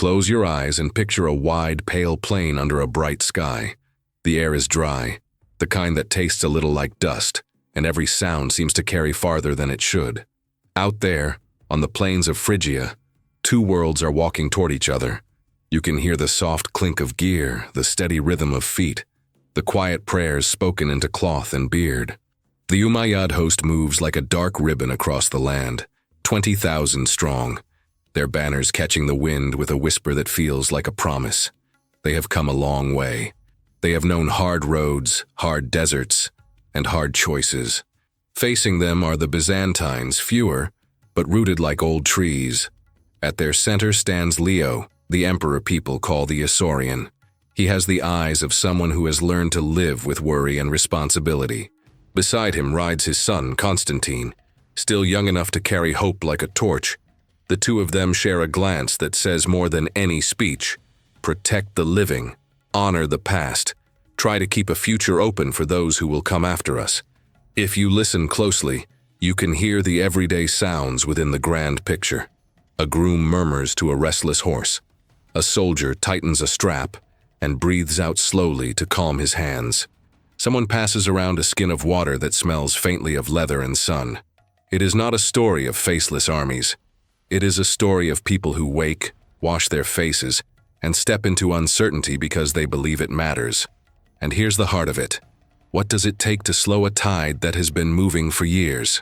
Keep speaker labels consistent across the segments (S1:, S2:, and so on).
S1: Close your eyes and picture a wide, pale plain under a bright sky. The air is dry, the kind that tastes a little like dust, and every sound seems to carry farther than it should. Out there, on the plains of Phrygia, two worlds are walking toward each other. You can hear the soft clink of gear, the steady rhythm of feet, the quiet prayers spoken into cloth and beard. The Umayyad host moves like a dark ribbon across the land, 20,000 strong, their banners catching the wind with a whisper that feels like a promise. They have come a long way. They have known hard roads, hard deserts, and hard choices. Facing them are the Byzantines, fewer, but rooted like old trees. At their center stands Leo, the emperor people call the Isaurian. He has the eyes of someone who has learned to live with worry and responsibility. Beside him rides his son, Constantine, still young enough to carry hope like a torch. The two of them share a glance that says more than any speech. Protect the living, honor the past, try to keep a future open for those who will come after us. If you listen closely, you can hear the everyday sounds within the grand picture. A groom murmurs to a restless horse. A soldier tightens a strap and breathes out slowly to calm his hands. Someone passes around a skin of water that smells faintly of leather and sun. It is not a story of faceless armies. It is a story of people who wake, wash their faces, and step into uncertainty because they believe it matters. And here's the heart of it. What does it take to slow a tide that has been moving for years?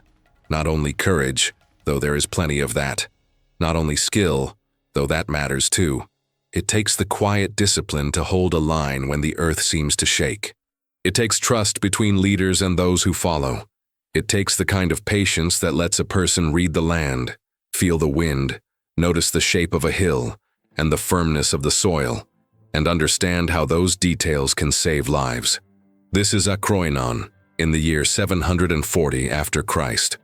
S1: Not only courage, though there is plenty of that. Not only skill, though that matters too. It takes the quiet discipline to hold a line when the earth seems to shake. It takes trust between leaders and those who follow. It takes the kind of patience that lets a person read the land, feel the wind, notice the shape of a hill and the firmness of the soil, and understand how those details can save lives. This is Akroinon, in the year 740 after Christ,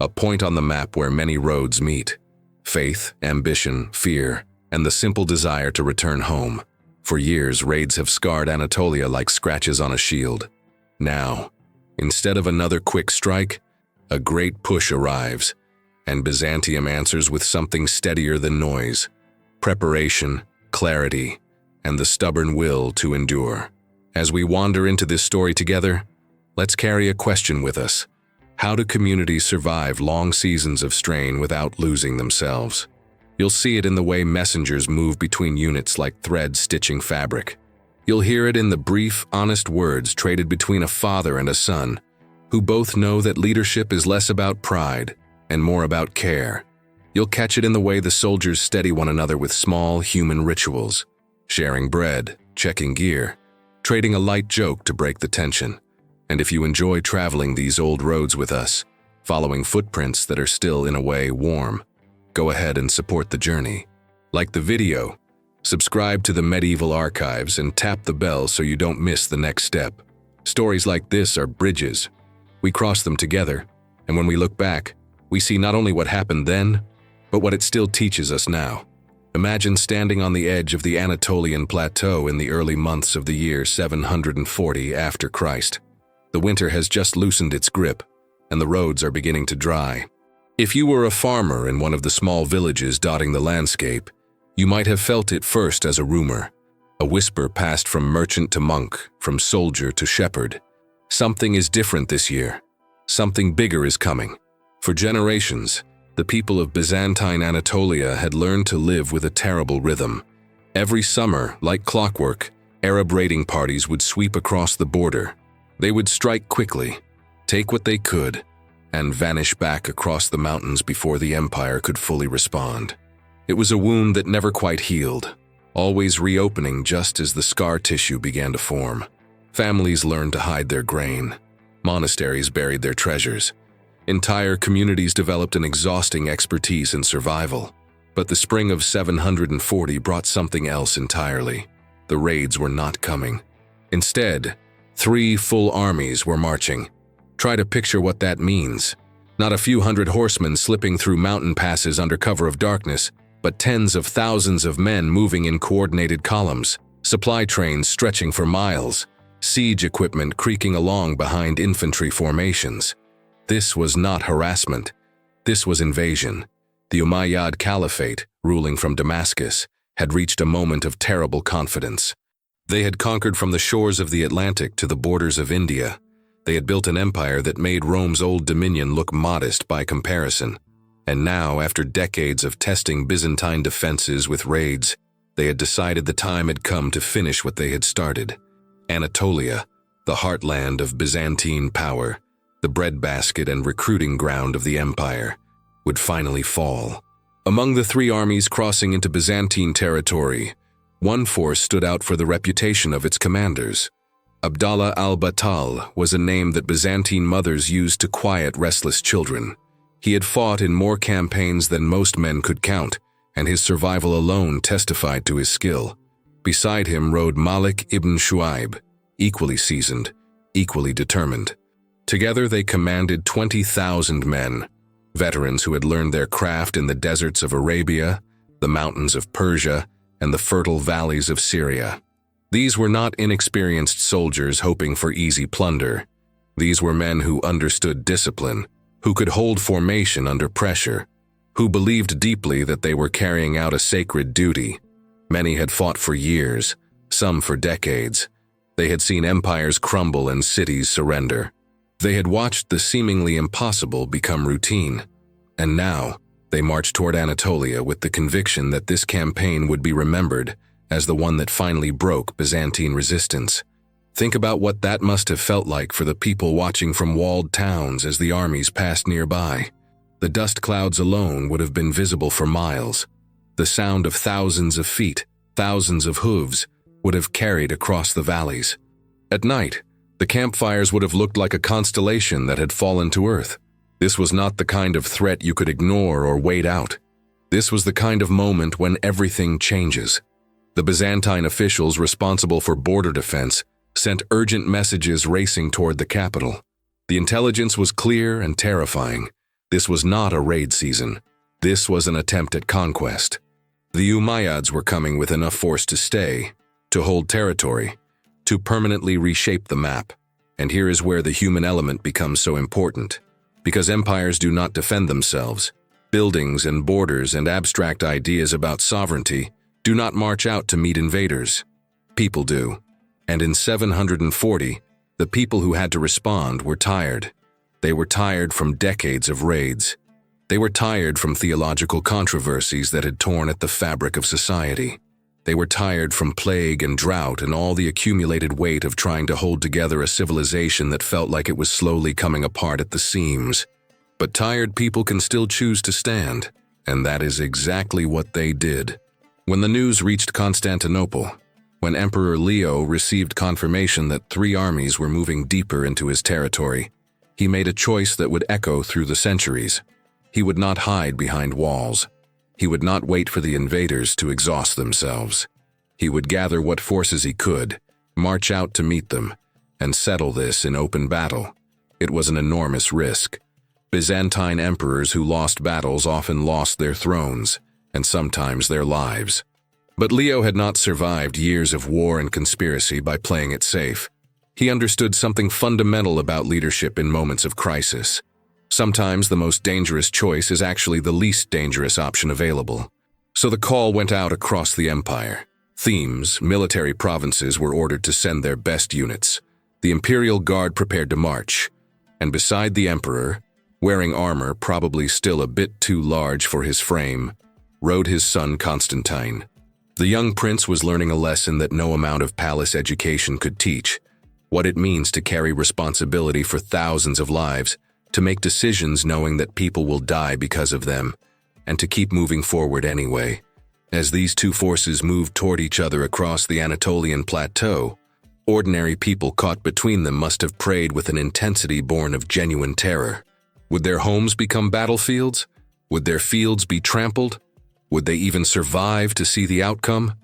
S1: a point on the map where many roads meet. Faith, ambition, fear, and the simple desire to return home. For years, raids have scarred Anatolia like scratches on a shield. Now, instead of another quick strike, a great push arrives, and Byzantium answers with something steadier than noise: preparation, clarity, and the stubborn will to endure. As we wander into this story together, let's carry a question with us. How do communities survive long seasons of strain without losing themselves? You'll see it in the way messengers move between units like threads stitching fabric. You'll hear it in the brief, honest words traded between a father and a son, who both know that leadership is less about pride and more about care. You'll catch it in the way the soldiers steady one another with small human rituals, sharing bread, checking gear, trading a light joke to break the tension. And if you enjoy traveling these old roads with us, following footprints that are still in a way warm, go ahead and support the journey. Like the video, subscribe to the Medieval Archives and tap the bell so you don't miss the next step. Stories like this are bridges. We cross them together, and when we look back, we see not only what happened then, but what it still teaches us now. Imagine standing on the edge of the Anatolian plateau in the early months of the year 740 after Christ. The winter has just loosened its grip, and the roads are beginning to dry. If you were a farmer in one of the small villages dotting the landscape, you might have felt it first as a rumor. A whisper passed from merchant to monk, from soldier to shepherd. Something is different this year. Something bigger is coming. For generations, the people of Byzantine Anatolia had learned to live with a terrible rhythm. Every summer, like clockwork, Arab raiding parties would sweep across the border. They would strike quickly, take what they could, and vanish back across the mountains before the empire could fully respond. It was a wound that never quite healed, always reopening just as the scar tissue began to form. Families learned to hide their grain. Monasteries buried their treasures. Entire communities developed an exhausting expertise in survival. But the spring of 740 brought something else entirely. The raids were not coming. Instead, 3 full armies were marching. Try to picture what that means. Not a few hundred horsemen slipping through mountain passes under cover of darkness, but tens of thousands of men moving in coordinated columns, supply trains stretching for miles, siege equipment creaking along behind infantry formations. This was not harassment. This was invasion. The Umayyad Caliphate, ruling from Damascus, had reached a moment of terrible confidence. They had conquered from the shores of the Atlantic to the borders of India. They had built an empire that made Rome's old dominion look modest by comparison. And now, after decades of testing Byzantine defenses with raids, they had decided the time had come to finish what they had started. Anatolia, the heartland of Byzantine power, the breadbasket and recruiting ground of the empire, would finally fall. Among the three armies crossing into Byzantine territory, one force stood out for the reputation of its commanders. Abdallah al-Battal was a name that Byzantine mothers used to quiet restless children. He had fought in more campaigns than most men could count, and his survival alone testified to his skill. Beside him rode Malik ibn Shuaib, equally seasoned, equally determined. Together they commanded 20,000 men, veterans who had learned their craft in the deserts of Arabia, the mountains of Persia, and the fertile valleys of Syria. These were not inexperienced soldiers hoping for easy plunder. These were men who understood discipline, who could hold formation under pressure, who believed deeply that they were carrying out a sacred duty. Many had fought for years, some for decades. They had seen empires crumble and cities surrender. They had watched the seemingly impossible become routine. And now, they marched toward Anatolia with the conviction that this campaign would be remembered as the one that finally broke Byzantine resistance. Think about what that must have felt like for the people watching from walled towns as the armies passed nearby. The dust clouds alone would have been visible for miles. The sound of thousands of feet, thousands of hooves, would have carried across the valleys. At night, the campfires would have looked like a constellation that had fallen to earth. This was not the kind of threat you could ignore or wait out. This was the kind of moment when everything changes. The Byzantine officials responsible for border defense sent urgent messages racing toward the capital. The intelligence was clear and terrifying. This was not a raid season. This was an attempt at conquest. The Umayyads were coming with enough force to stay, to hold territory, to permanently reshape the map. And here is where the human element becomes so important. Because empires do not defend themselves. Buildings and borders and abstract ideas about sovereignty do not march out to meet invaders. People do. And in 740, the people who had to respond were tired. They were tired from decades of raids. They were tired from theological controversies that had torn at the fabric of society. They were tired from plague and drought and all the accumulated weight of trying to hold together a civilization that felt like it was slowly coming apart at the seams. But tired people can still choose to stand, and that is exactly what they did. When the news reached Constantinople, when Emperor Leo received confirmation that 3 armies were moving deeper into his territory, he made a choice that would echo through the centuries. He would not hide behind walls. He would not wait for the invaders to exhaust themselves. He would gather what forces he could, march out to meet them, and settle this in open battle. It was an enormous risk. Byzantine emperors who lost battles often lost their thrones, and sometimes their lives. But Leo had not survived years of war and conspiracy by playing it safe. He understood something fundamental about leadership in moments of crisis. Sometimes the most dangerous choice is actually the least dangerous option available. So the call went out across the empire. Themes, military provinces were ordered to send their best units. The imperial guard prepared to march. And beside the emperor, wearing armor probably still a bit too large for his frame, rode his son Constantine. The young prince was learning a lesson that no amount of palace education could teach: what it means to carry responsibility for thousands of lives, to make decisions knowing that people will die because of them, and to keep moving forward anyway. As these two forces moved toward each other across the Anatolian plateau, ordinary people caught between them must have prayed with an intensity born of genuine terror. Would their homes become battlefields? Would their fields be trampled? Would they even survive to see the outcome?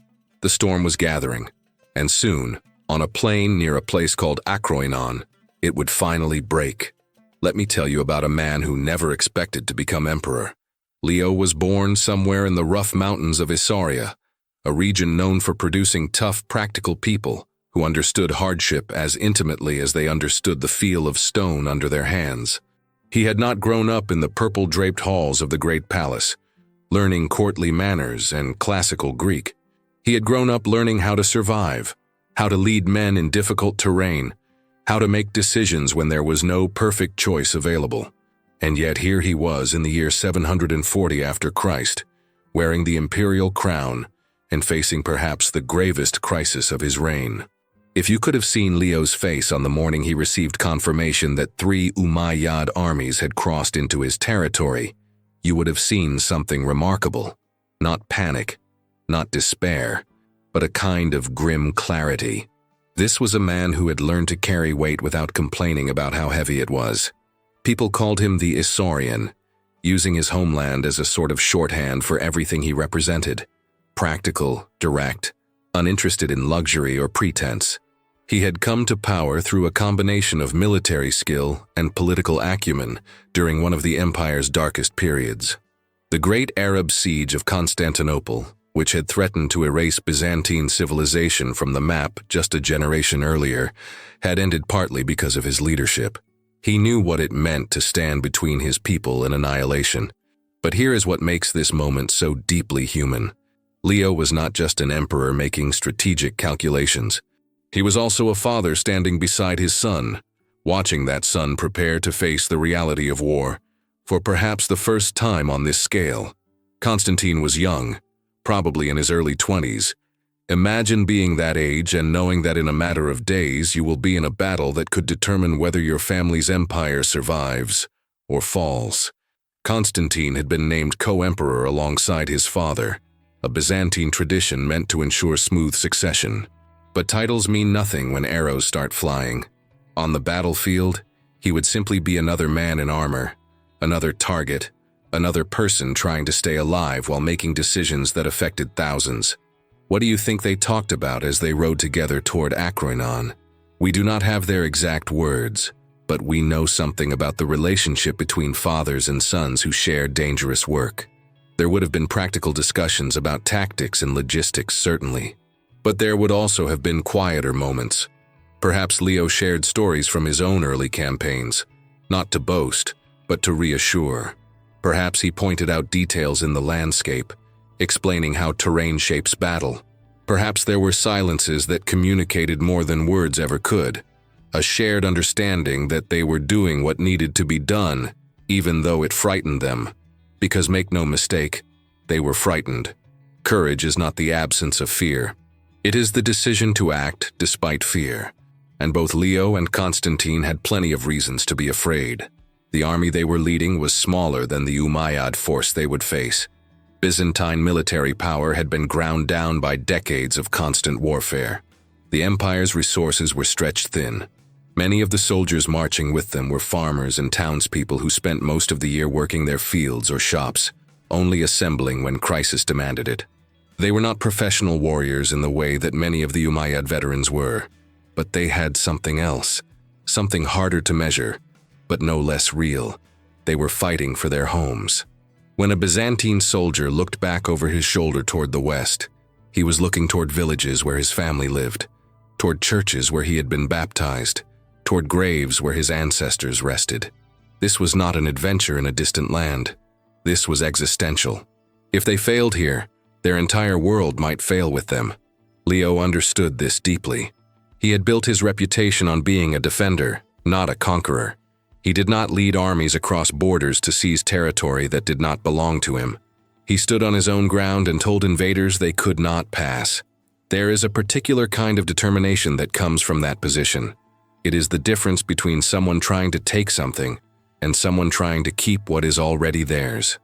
S1: The storm was gathering, and soon, on a plain near a place called Akroinon, it would finally break. Let me tell you about a man who never expected to become emperor. Leo was born somewhere in the rough mountains of Isauria, a region known for producing tough, practical people who understood hardship as intimately as they understood the feel of stone under their hands. He had not grown up in the purple-draped halls of the great palace, learning courtly manners and classical Greek. He had grown up learning how to survive, how to lead men in difficult terrain, how to make decisions when there was no perfect choice available. And yet here he was in the year 740 after Christ, wearing the imperial crown and facing perhaps the gravest crisis of his reign. If you could have seen Leo's face on the morning he received confirmation that 3 Umayyad armies had crossed into his territory, you would have seen something remarkable. Not panic, not despair, but a kind of grim clarity. This was a man who had learned to carry weight without complaining about how heavy it was. People called him the Isaurian, using his homeland as a sort of shorthand for everything he represented. Practical, direct, uninterested in luxury or pretense. He had come to power through a combination of military skill and political acumen during one of the empire's darkest periods. The great Arab siege of Constantinople, which had threatened to erase Byzantine civilization from the map just a generation earlier, had ended partly because of his leadership. He knew what it meant to stand between his people and annihilation. But here is what makes this moment so deeply human. Leo was not just an emperor making strategic calculations. He was also a father standing beside his son, watching that son prepare to face the reality of war, for perhaps the first time on this scale. Constantine was young, probably in his early 20s. Imagine being that age and knowing that in a matter of days you will be in a battle that could determine whether your family's empire survives or falls. Constantine had been named co-emperor alongside his father, a Byzantine tradition meant to ensure smooth succession. But titles mean nothing when arrows start flying. On the battlefield, he would simply be another man in armor, another target, another person trying to stay alive while making decisions that affected thousands. What do you think they talked about as they rode together toward Akroinon? We do not have their exact words, but we know something about the relationship between fathers and sons who shared dangerous work. There would have been practical discussions about tactics and logistics, certainly. But there would also have been quieter moments. Perhaps Leo shared stories from his own early campaigns, not to boast, but to reassure. Perhaps he pointed out details in the landscape, explaining how terrain shapes battle. Perhaps there were silences that communicated more than words ever could, a shared understanding that they were doing what needed to be done, even though it frightened them. Because make no mistake, they were frightened. Courage is not the absence of fear. It is the decision to act despite fear. And both Leo and Constantine had plenty of reasons to be afraid. The army they were leading was smaller than the Umayyad force they would face. Byzantine military power had been ground down by decades of constant warfare. The empire's resources were stretched thin. Many of the soldiers marching with them were farmers and townspeople who spent most of the year working their fields or shops, only assembling when crisis demanded it. They were not professional warriors in the way that many of the Umayyad veterans were, but they had something else, something harder to measure, but no less real. They were fighting for their homes. When a Byzantine soldier looked back over his shoulder toward the west, he was looking toward villages where his family lived, toward churches where he had been baptized, toward graves where his ancestors rested. This was not an adventure in a distant land. This was existential. If they failed here, their entire world might fail with them. Leo understood this deeply. He had built his reputation on being a defender, not a conqueror. He did not lead armies across borders to seize territory that did not belong to him. He stood on his own ground and told invaders they could not pass. There is a particular kind of determination that comes from that position. It is the difference between someone trying to take something and someone trying to keep what is already theirs.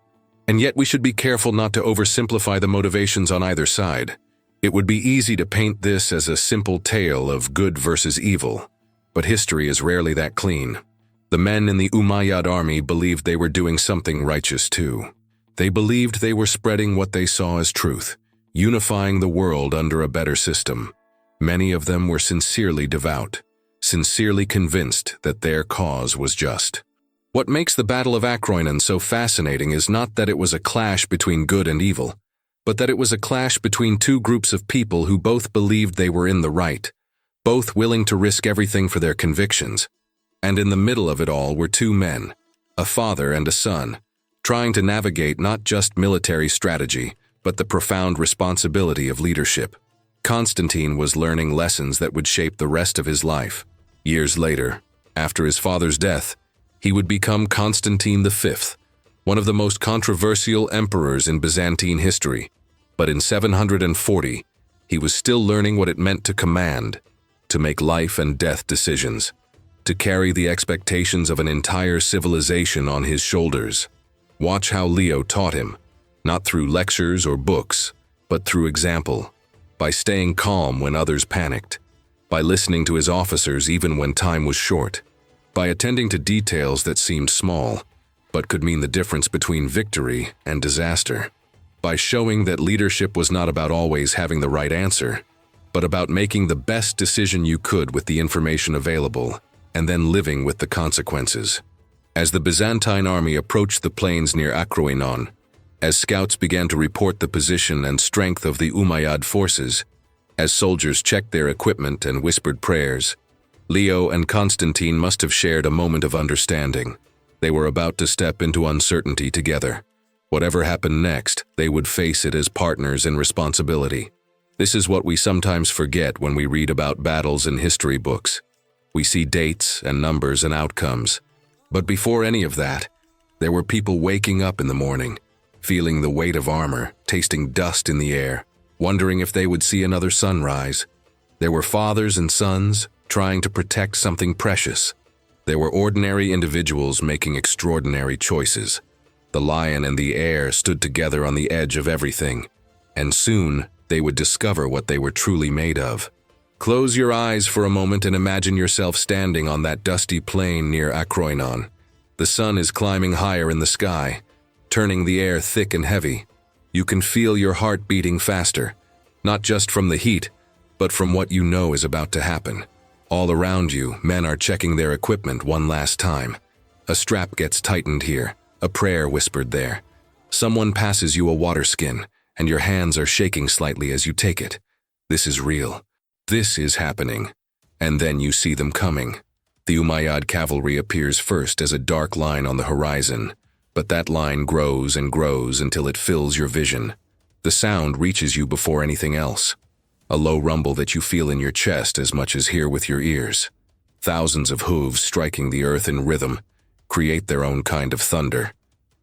S1: And yet we should be careful not to oversimplify the motivations on either side. It would be easy to paint this as a simple tale of good versus evil, but history is rarely that clean. The men in the Umayyad army believed they were doing something righteous too. They believed they were spreading what they saw as truth, unifying the world under a better system. Many of them were sincerely devout, sincerely convinced that their cause was just. What makes the Battle of Akroinon so fascinating is not that it was a clash between good and evil, but that it was a clash between two groups of people who both believed they were in the right, both willing to risk everything for their convictions. And in the middle of it all were two men, a father and a son, trying to navigate not just military strategy, but the profound responsibility of leadership. Constantine was learning lessons that would shape the rest of his life. Years later, after his father's death, he would become Constantine V, one of the most controversial emperors in Byzantine history. But in 740, he was still learning what it meant to command, to make life and death decisions, to carry the expectations of an entire civilization on his shoulders. Watch how Leo taught him, not through lectures or books, but through example, by staying calm when others panicked, by listening to his officers even when time was short, by attending to details that seemed small, but could mean the difference between victory and disaster, by showing that leadership was not about always having the right answer, but about making the best decision you could with the information available, and then living with the consequences. As the Byzantine army approached the plains near Akroinon, as scouts began to report the position and strength of the Umayyad forces, as soldiers checked their equipment and whispered prayers, Leo and Constantine must have shared a moment of understanding. They were about to step into uncertainty together. Whatever happened next, they would face it as partners in responsibility. This is what we sometimes forget when we read about battles in history books. We see dates and numbers and outcomes. But before any of that, there were people waking up in the morning, feeling the weight of armor, tasting dust in the air, wondering if they would see another sunrise. There were fathers and sons trying to protect something precious. There were ordinary individuals making extraordinary choices. The lion and the air stood together on the edge of everything, and soon they would discover what they were truly made of. Close your eyes for a moment and imagine yourself standing on that dusty plain near Akroinon. The sun is climbing higher in the sky, turning the air thick and heavy. You can feel your heart beating faster, not just from the heat, but from what you know is about to happen. All around you, men are checking their equipment one last time. A strap gets tightened here, a prayer whispered there. Someone passes you a water skin, and your hands are shaking slightly as you take it. This is real. This is happening. And then you see them coming. The Umayyad cavalry appears first as a dark line on the horizon, but that line grows and grows until it fills your vision. The sound reaches you before anything else. A low rumble that you feel in your chest as much as hear with your ears. Thousands of hooves striking the earth in rhythm create their own kind of thunder.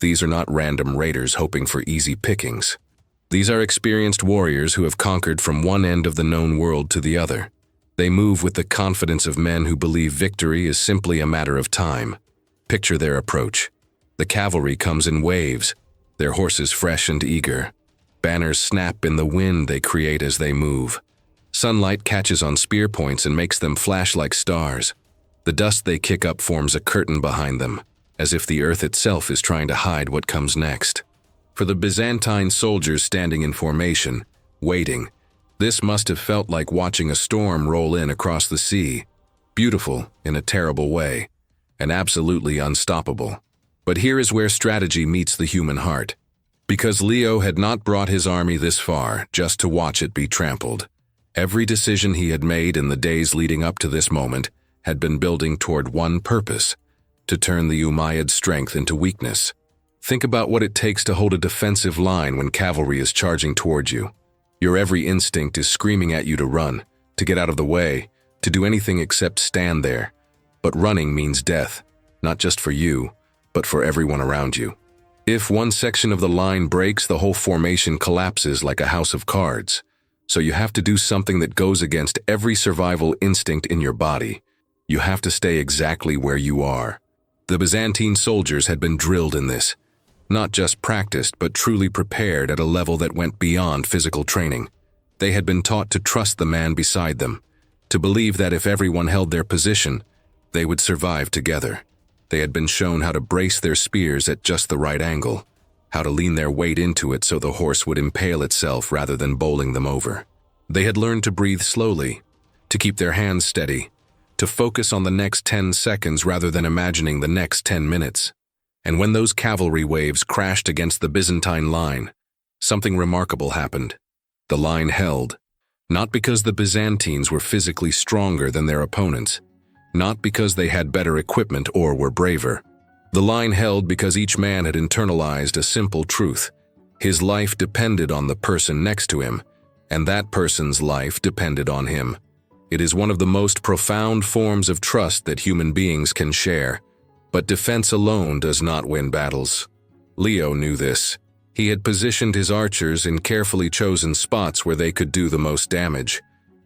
S1: These are not random raiders hoping for easy pickings. These are experienced warriors who have conquered from one end of the known world to the other. They move with the confidence of men who believe victory is simply a matter of time. Picture their approach. The cavalry comes in waves, their horses fresh and eager. Banners snap in the wind they create as they move. Sunlight catches on spear points and makes them flash like stars. The dust they kick up forms a curtain behind them, as if the earth itself is trying to hide what comes next. For the Byzantine soldiers standing in formation, waiting, this must have felt like watching a storm roll in across the sea. Beautiful in a terrible way, and absolutely unstoppable. But here is where strategy meets the human heart. Because Leo had not brought his army this far just to watch it be trampled. Every decision he had made in the days leading up to this moment had been building toward one purpose: to turn the Umayyad strength into weakness. Think about what it takes to hold a defensive line when cavalry is charging towards you. Your every instinct is screaming at you to run, to get out of the way, to do anything except stand there. But running means death, not just for you, but for everyone around you. If one section of the line breaks, the whole formation collapses like a house of cards. So you have to do something that goes against every survival instinct in your body. You have to stay exactly where you are. The Byzantine soldiers had been drilled in this. Not just practiced, but truly prepared at a level that went beyond physical training. They had been taught to trust the man beside them, to believe that if everyone held their position, they would survive together. They had been shown how to brace their spears at just the right angle, how to lean their weight into it so the horse would impale itself rather than bowling them over. They had learned to breathe slowly, to keep their hands steady, to focus on the next 10 seconds rather than imagining the next 10 minutes. And when those cavalry waves crashed against the Byzantine line, something remarkable happened. The line held, not because the Byzantines were physically stronger than their opponents, not because they had better equipment or were braver. The line held because each man had internalized a simple truth. His life depended on the person next to him, and that person's life depended on him. It is one of the most profound forms of trust that human beings can share, but defense alone does not win battles. Leo knew this. He had positioned his archers in carefully chosen spots where they could do the most damage.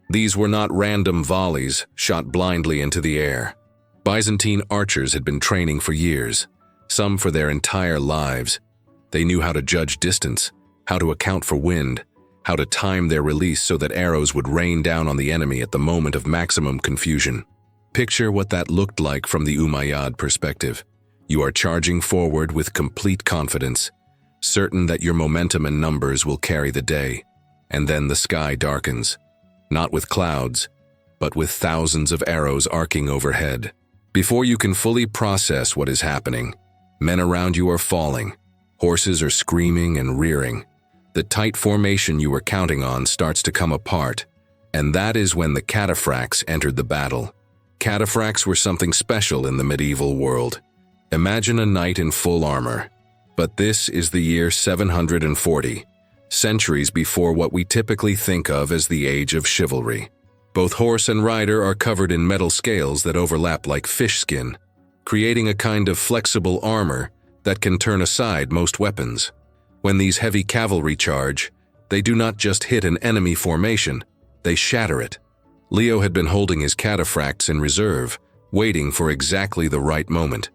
S1: These were not random volleys shot blindly into the air. Byzantine archers had been training for years, some for their entire lives. They knew how to judge distance, how to account for wind, how to time their release so that arrows would rain down on the enemy at the moment of maximum confusion. Picture what that looked like from the Umayyad perspective. You are charging forward with complete confidence, certain that your momentum and numbers will carry the day. And then the sky darkens, not with clouds, but with thousands of arrows arcing overhead. Before you can fully process what is happening, men around you are falling, horses are screaming and rearing. The tight formation you were counting on starts to come apart, and that is when the cataphracts entered the battle. Cataphracts were something special in the medieval world. Imagine a knight in full armor. But this is the year 740, centuries before what we typically think of as the age of chivalry. Both horse and rider are covered in metal scales that overlap like fish skin, creating a kind of flexible armor that can turn aside most weapons. When these heavy cavalry charge, they do not just hit an enemy formation, they shatter it. Leo had been holding his cataphracts in reserve, waiting for exactly the right moment.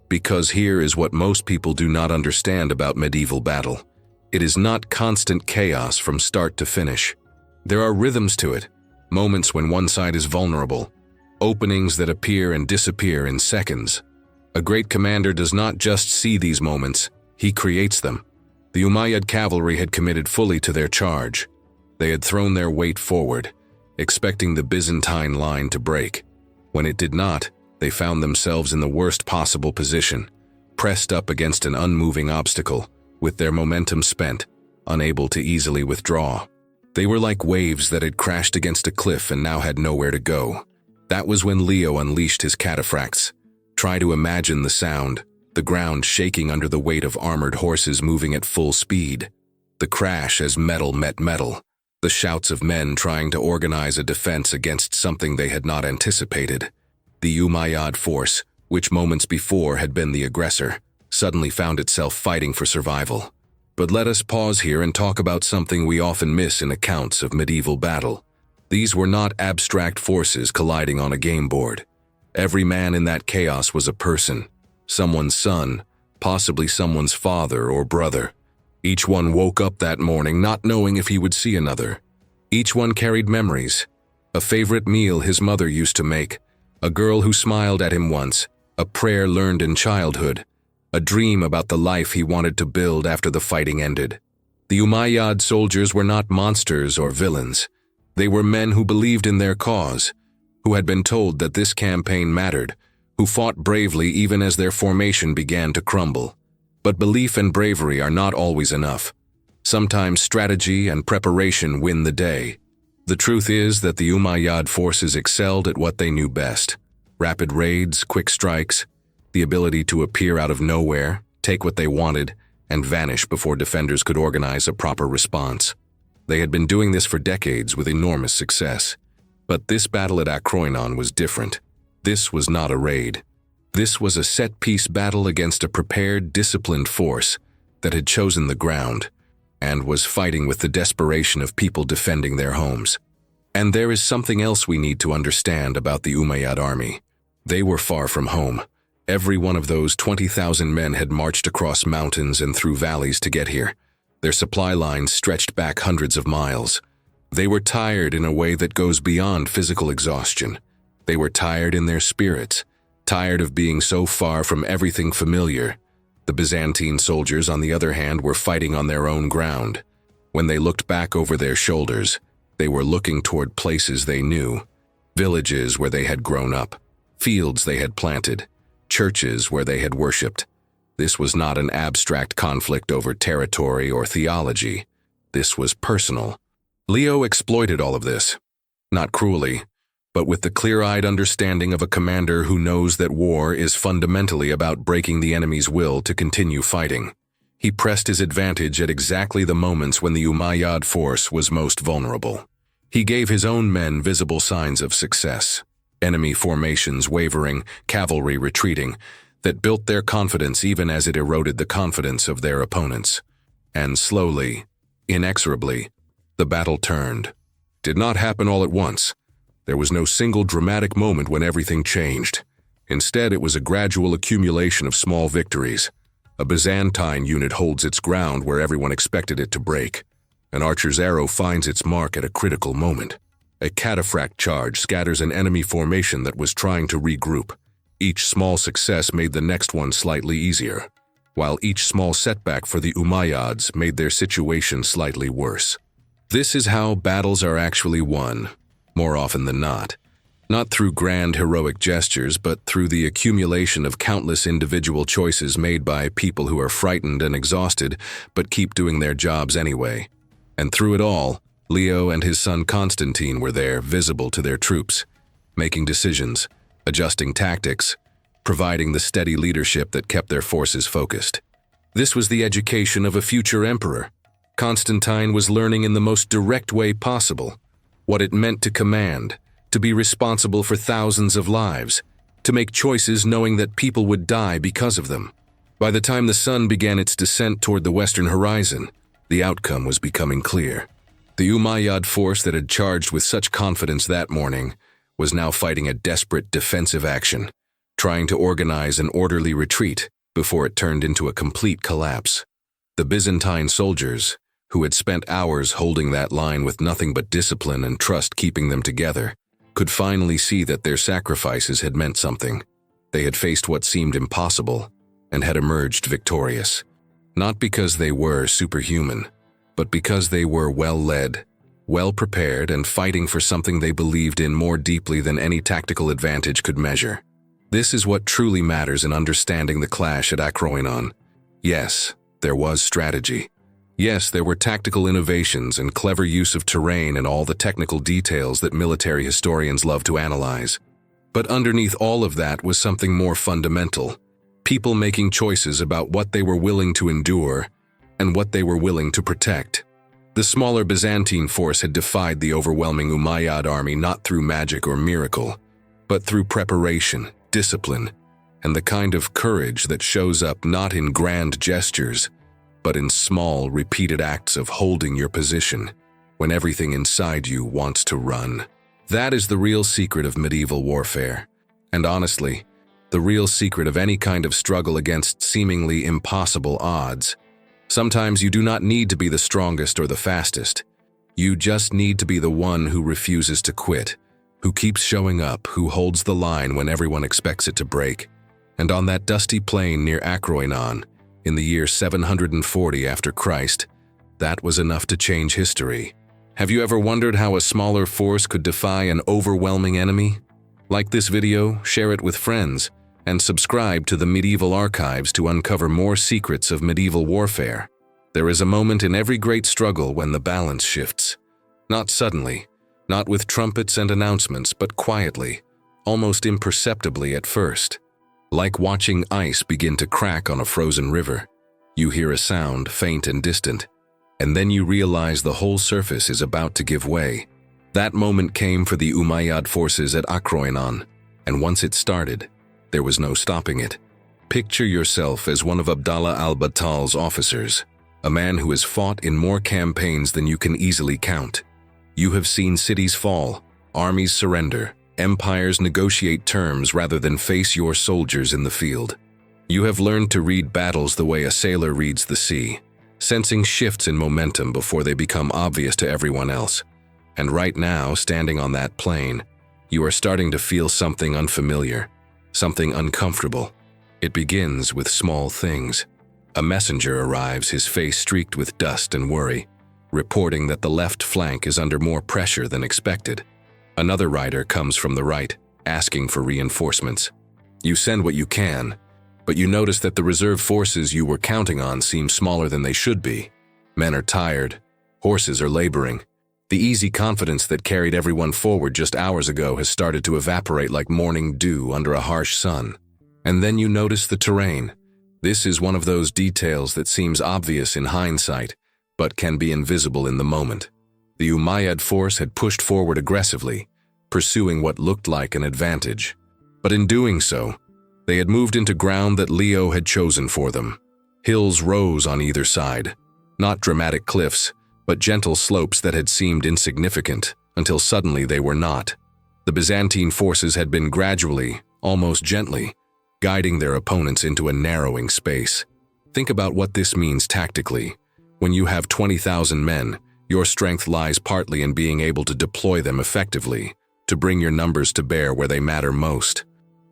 S1: Because here is what most people do not understand about medieval battle. It is not constant chaos from start to finish. There are rhythms to it, moments when one side is vulnerable, openings that appear and disappear in seconds. A great commander does not just see these moments, he creates them. The Umayyad cavalry had committed fully to their charge. They had thrown their weight forward, expecting the Byzantine line to break. When it did not, they found themselves in the worst possible position, pressed up against an unmoving obstacle, with their momentum spent, unable to easily withdraw. They were like waves that had crashed against a cliff and now had nowhere to go. That was when Leo unleashed his cataphracts. Try to imagine the sound, the ground shaking under the weight of armored horses moving at full speed, the crash as metal met metal, the shouts of men trying to organize a defense against something they had not anticipated. The Umayyad force, which moments before had been the aggressor, suddenly found itself fighting for survival. But let us pause here and talk about something we often miss in accounts of medieval battle. These were not abstract forces colliding on a game board. Every man in that chaos was a person, someone's son, possibly someone's father or brother. Each one woke up that morning not knowing if he would see another. Each one carried memories, a favorite meal his mother used to make, a girl who smiled at him once, a prayer learned in childhood, a dream about the life he wanted to build after the fighting ended. The Umayyad soldiers were not monsters or villains. They were men who believed in their cause, who had been told that this campaign mattered, who fought bravely even as their formation began to crumble. But belief and bravery are not always enough. Sometimes strategy and preparation win the day. The truth is that the Umayyad forces excelled at what they knew best: rapid raids, quick strikes, the ability to appear out of nowhere, take what they wanted, and vanish before defenders could organize a proper response. They had been doing this for decades with enormous success. But this battle at Akroinon was different. This was not a raid. This was a set-piece battle against a prepared, disciplined force that had chosen the ground and was fighting with the desperation of people defending their homes. And there is something else we need to understand about the Umayyad army. They were far from home. Every one of those 20,000 men had marched across mountains and through valleys to get here. Their supply lines stretched back hundreds of miles. They were tired in a way that goes beyond physical exhaustion. They were tired in their spirits, tired of being so far from everything familiar. The Byzantine soldiers, on the other hand, were fighting on their own ground. When they looked back over their shoulders, they were looking toward places they knew, villages where they had grown up, fields they had planted, churches where they had worshipped. This was not an abstract conflict over territory or theology. This was personal. Leo exploited all of this, not cruelly, but with the clear-eyed understanding of a commander who knows that war is fundamentally about breaking the enemy's will to continue fighting. He pressed his advantage at exactly the moments when the Umayyad force was most vulnerable. He gave his own men visible signs of success, enemy formations wavering, cavalry retreating, that built their confidence even as it eroded the confidence of their opponents. And slowly, inexorably, the battle turned. Did not happen all at once. There was no single dramatic moment when everything changed. Instead, it was a gradual accumulation of small victories. A Byzantine unit holds its ground where everyone expected it to break. An archer's arrow finds its mark at a critical moment. A cataphract charge scatters an enemy formation that was trying to regroup. Each small success made the next one slightly easier, while each small setback for the Umayyads made their situation slightly worse. This is how battles are actually won, more often than not. Not through grand heroic gestures, but through the accumulation of countless individual choices made by people who are frightened and exhausted, but keep doing their jobs anyway. And through it all, Leo and his son Constantine were there, visible to their troops, making decisions, adjusting tactics, providing the steady leadership that kept their forces focused. This was the education of a future emperor. Constantine was learning in the most direct way possible what it meant to command, to be responsible for thousands of lives, to make choices knowing that people would die because of them. By the time the sun began its descent toward the western horizon, the outcome was becoming clear. The Umayyad force that had charged with such confidence that morning was now fighting a desperate defensive action, trying to organize an orderly retreat before it turned into a complete collapse. The Byzantine soldiers, who had spent hours holding that line with nothing but discipline and trust keeping them together, could finally see that their sacrifices had meant something. They had faced what seemed impossible and had emerged victorious. Not because they were superhuman, but because they were well-led, well-prepared, and fighting for something they believed in more deeply than any tactical advantage could measure. This is what truly matters in understanding the clash at Akroinon. Yes, there was strategy. Yes, there were tactical innovations and clever use of terrain and all the technical details that military historians love to analyze. But underneath all of that was something more fundamental. People making choices about what they were willing to endure and what they were willing to protect. The smaller Byzantine force had defied the overwhelming Umayyad army not through magic or miracle, but through preparation, discipline, and the kind of courage that shows up not in grand gestures, but in small, repeated acts of holding your position when everything inside you wants to run. That is the real secret of medieval warfare. And honestly, the real secret of any kind of struggle against seemingly impossible odds. Sometimes you do not need to be the strongest or the fastest. You just need to be the one who refuses to quit, who keeps showing up, who holds the line when everyone expects it to break. And on that dusty plain near Akroinon, in the year 740 after Christ, that was enough to change history. Have you ever wondered how a smaller force could defy an overwhelming enemy? Like this video, share it with friends, and subscribe to the Medieval Archives to uncover more secrets of medieval warfare. There is a moment in every great struggle when the balance shifts. Not suddenly, not with trumpets and announcements, but quietly, almost imperceptibly at first. Like watching ice begin to crack on a frozen river. You hear a sound, faint and distant, and then you realize the whole surface is about to give way. That moment came for the Umayyad forces at Akroinon, and once it started, there was no stopping it. Picture yourself as one of Abdallah al-Battal's officers, a man who has fought in more campaigns than you can easily count. You have seen cities fall, armies surrender, empires negotiate terms rather than face your soldiers in the field. You have learned to read battles the way a sailor reads the sea, sensing shifts in momentum before they become obvious to everyone else. And right now, standing on that plain, you are starting to feel something unfamiliar, something uncomfortable. It begins with small things. A messenger arrives, his face streaked with dust and worry, reporting that the left flank is under more pressure than expected. Another rider comes from the right, asking for reinforcements. You send what you can, but you notice that the reserve forces you were counting on seem smaller than they should be. Men are tired, horses are laboring. The easy confidence that carried everyone forward just hours ago has started to evaporate like morning dew under a harsh sun. And then you notice the terrain. This is one of those details that seems obvious in hindsight, but can be invisible in the moment. The Umayyad force had pushed forward aggressively, pursuing what looked like an advantage. But in doing so, they had moved into ground that Leo had chosen for them. Hills rose on either side, not dramatic cliffs, but gentle slopes that had seemed insignificant until suddenly they were not. The Byzantine forces had been gradually, almost gently, guiding their opponents into a narrowing space. Think about what this means tactically. When you have 20,000 men, your strength lies partly in being able to deploy them effectively, to bring your numbers to bear where they matter most.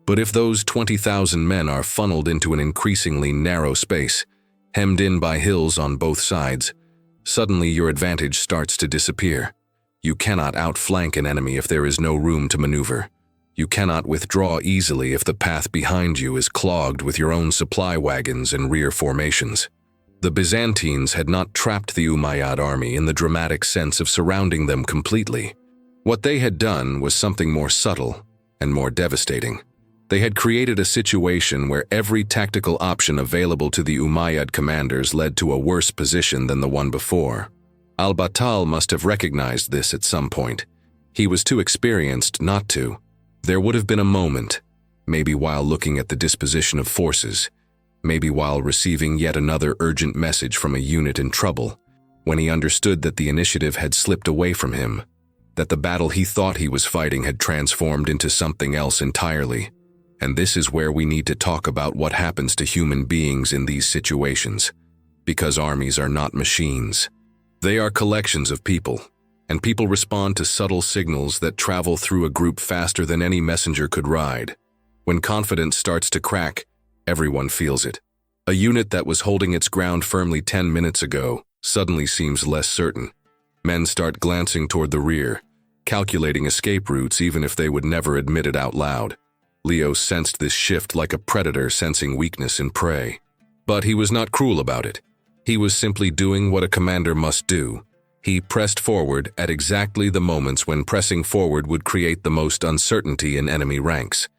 S1: But if those 20,000 men are funneled into an increasingly narrow space, hemmed in by hills on both sides, suddenly your advantage starts to disappear. You cannot outflank an enemy if there is no room to maneuver. You cannot withdraw easily if the path behind you is clogged with your own supply wagons and rear formations. The Byzantines had not trapped the Umayyad army in the dramatic sense of surrounding them completely. What they had done was something more subtle and more devastating. They had created a situation where every tactical option available to the Umayyad commanders led to a worse position than the one before. Al-Battal must have recognized this at some point. He was too experienced not to. There would have been a moment, maybe while looking at the disposition of forces, maybe while receiving yet another urgent message from a unit in trouble, when he understood that the initiative had slipped away from him, that the battle he thought he was fighting had transformed into something else entirely. And this is where we need to talk about what happens to human beings in these situations, because armies are not machines. They are collections of people, and people respond to subtle signals that travel through a group faster than any messenger could ride. When confidence starts to crack, everyone feels it. A unit that was holding its ground firmly 10 minutes ago suddenly seems less certain. Men start glancing toward the rear, calculating escape routes even if they would never admit it out loud. Leo sensed this shift like a predator sensing weakness in prey. But he was not cruel about it. He was simply doing what a commander must do. He pressed forward at exactly the moments when pressing forward would create the most uncertainty in enemy ranks.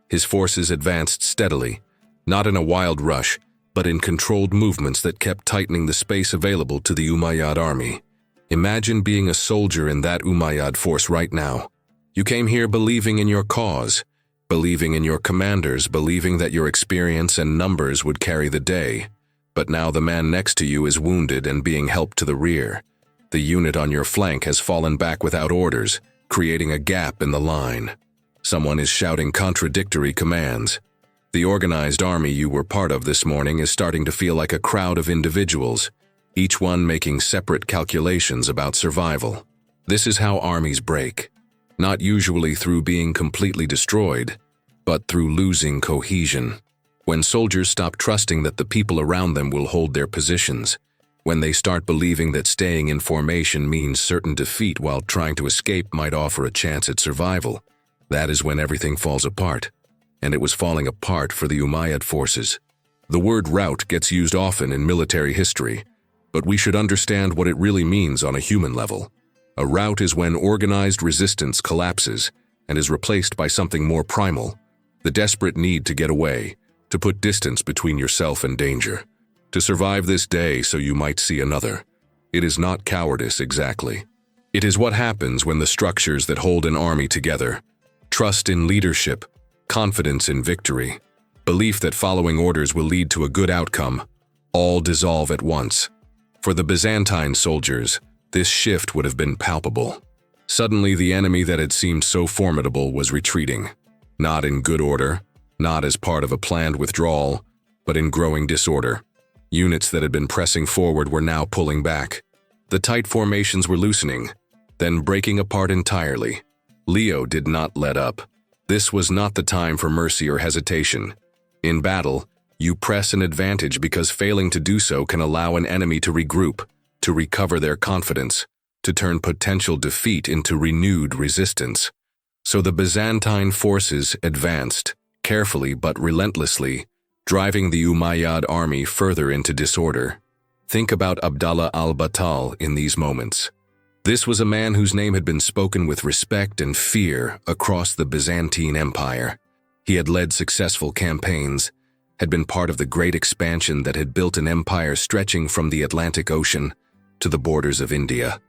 S1: His forces advanced steadily, not in a wild rush, but in controlled movements that kept tightening the space available to the Umayyad army. Imagine being a soldier in that Umayyad force right now. You came here believing in your cause, believing in your commanders, believing that your experience and numbers would carry the day. But now the man next to you is wounded and being helped to the rear. The unit on your flank has fallen back without orders, creating a gap in the line. Someone is shouting contradictory commands. The organized army you were part of this morning is starting to feel like a crowd of individuals, each one making separate calculations about survival. This is how armies break. Not usually through being completely destroyed, but through losing cohesion. When soldiers stop trusting that the people around them will hold their positions, when they start believing that staying in formation means certain defeat while trying to escape might offer a chance at survival, that is when everything falls apart. And it was falling apart for the Umayyad forces. The word rout gets used often in military history, but we should understand what it really means on a human level. A rout is when organized resistance collapses and is replaced by something more primal, the desperate need to get away, to put distance between yourself and danger, to survive this day so you might see another. It is not cowardice exactly. It is what happens when the structures that hold an army together, trust in leadership, confidence in victory, belief that following orders will lead to a good outcome, all dissolve at once. For the Byzantine soldiers, this shift would have been palpable. Suddenly, the enemy that had seemed so formidable was retreating, not in good order, not as part of a planned withdrawal, but in growing disorder. Units that had been pressing forward were now pulling back. The tight formations were loosening, then breaking apart entirely. Leo did not let up. This was not the time for mercy or hesitation. In battle, you press an advantage because failing to do so can allow an enemy to regroup, to recover their confidence, to turn potential defeat into renewed resistance. So the Byzantine forces advanced, carefully but relentlessly, driving the Umayyad army further into disorder. Think about Abdallah al-Battal in these moments. This was a man whose name had been spoken with respect and fear across the Byzantine Empire. He had led successful campaigns, had been part of the great expansion that had built an empire stretching from the Atlantic Ocean to the borders of India.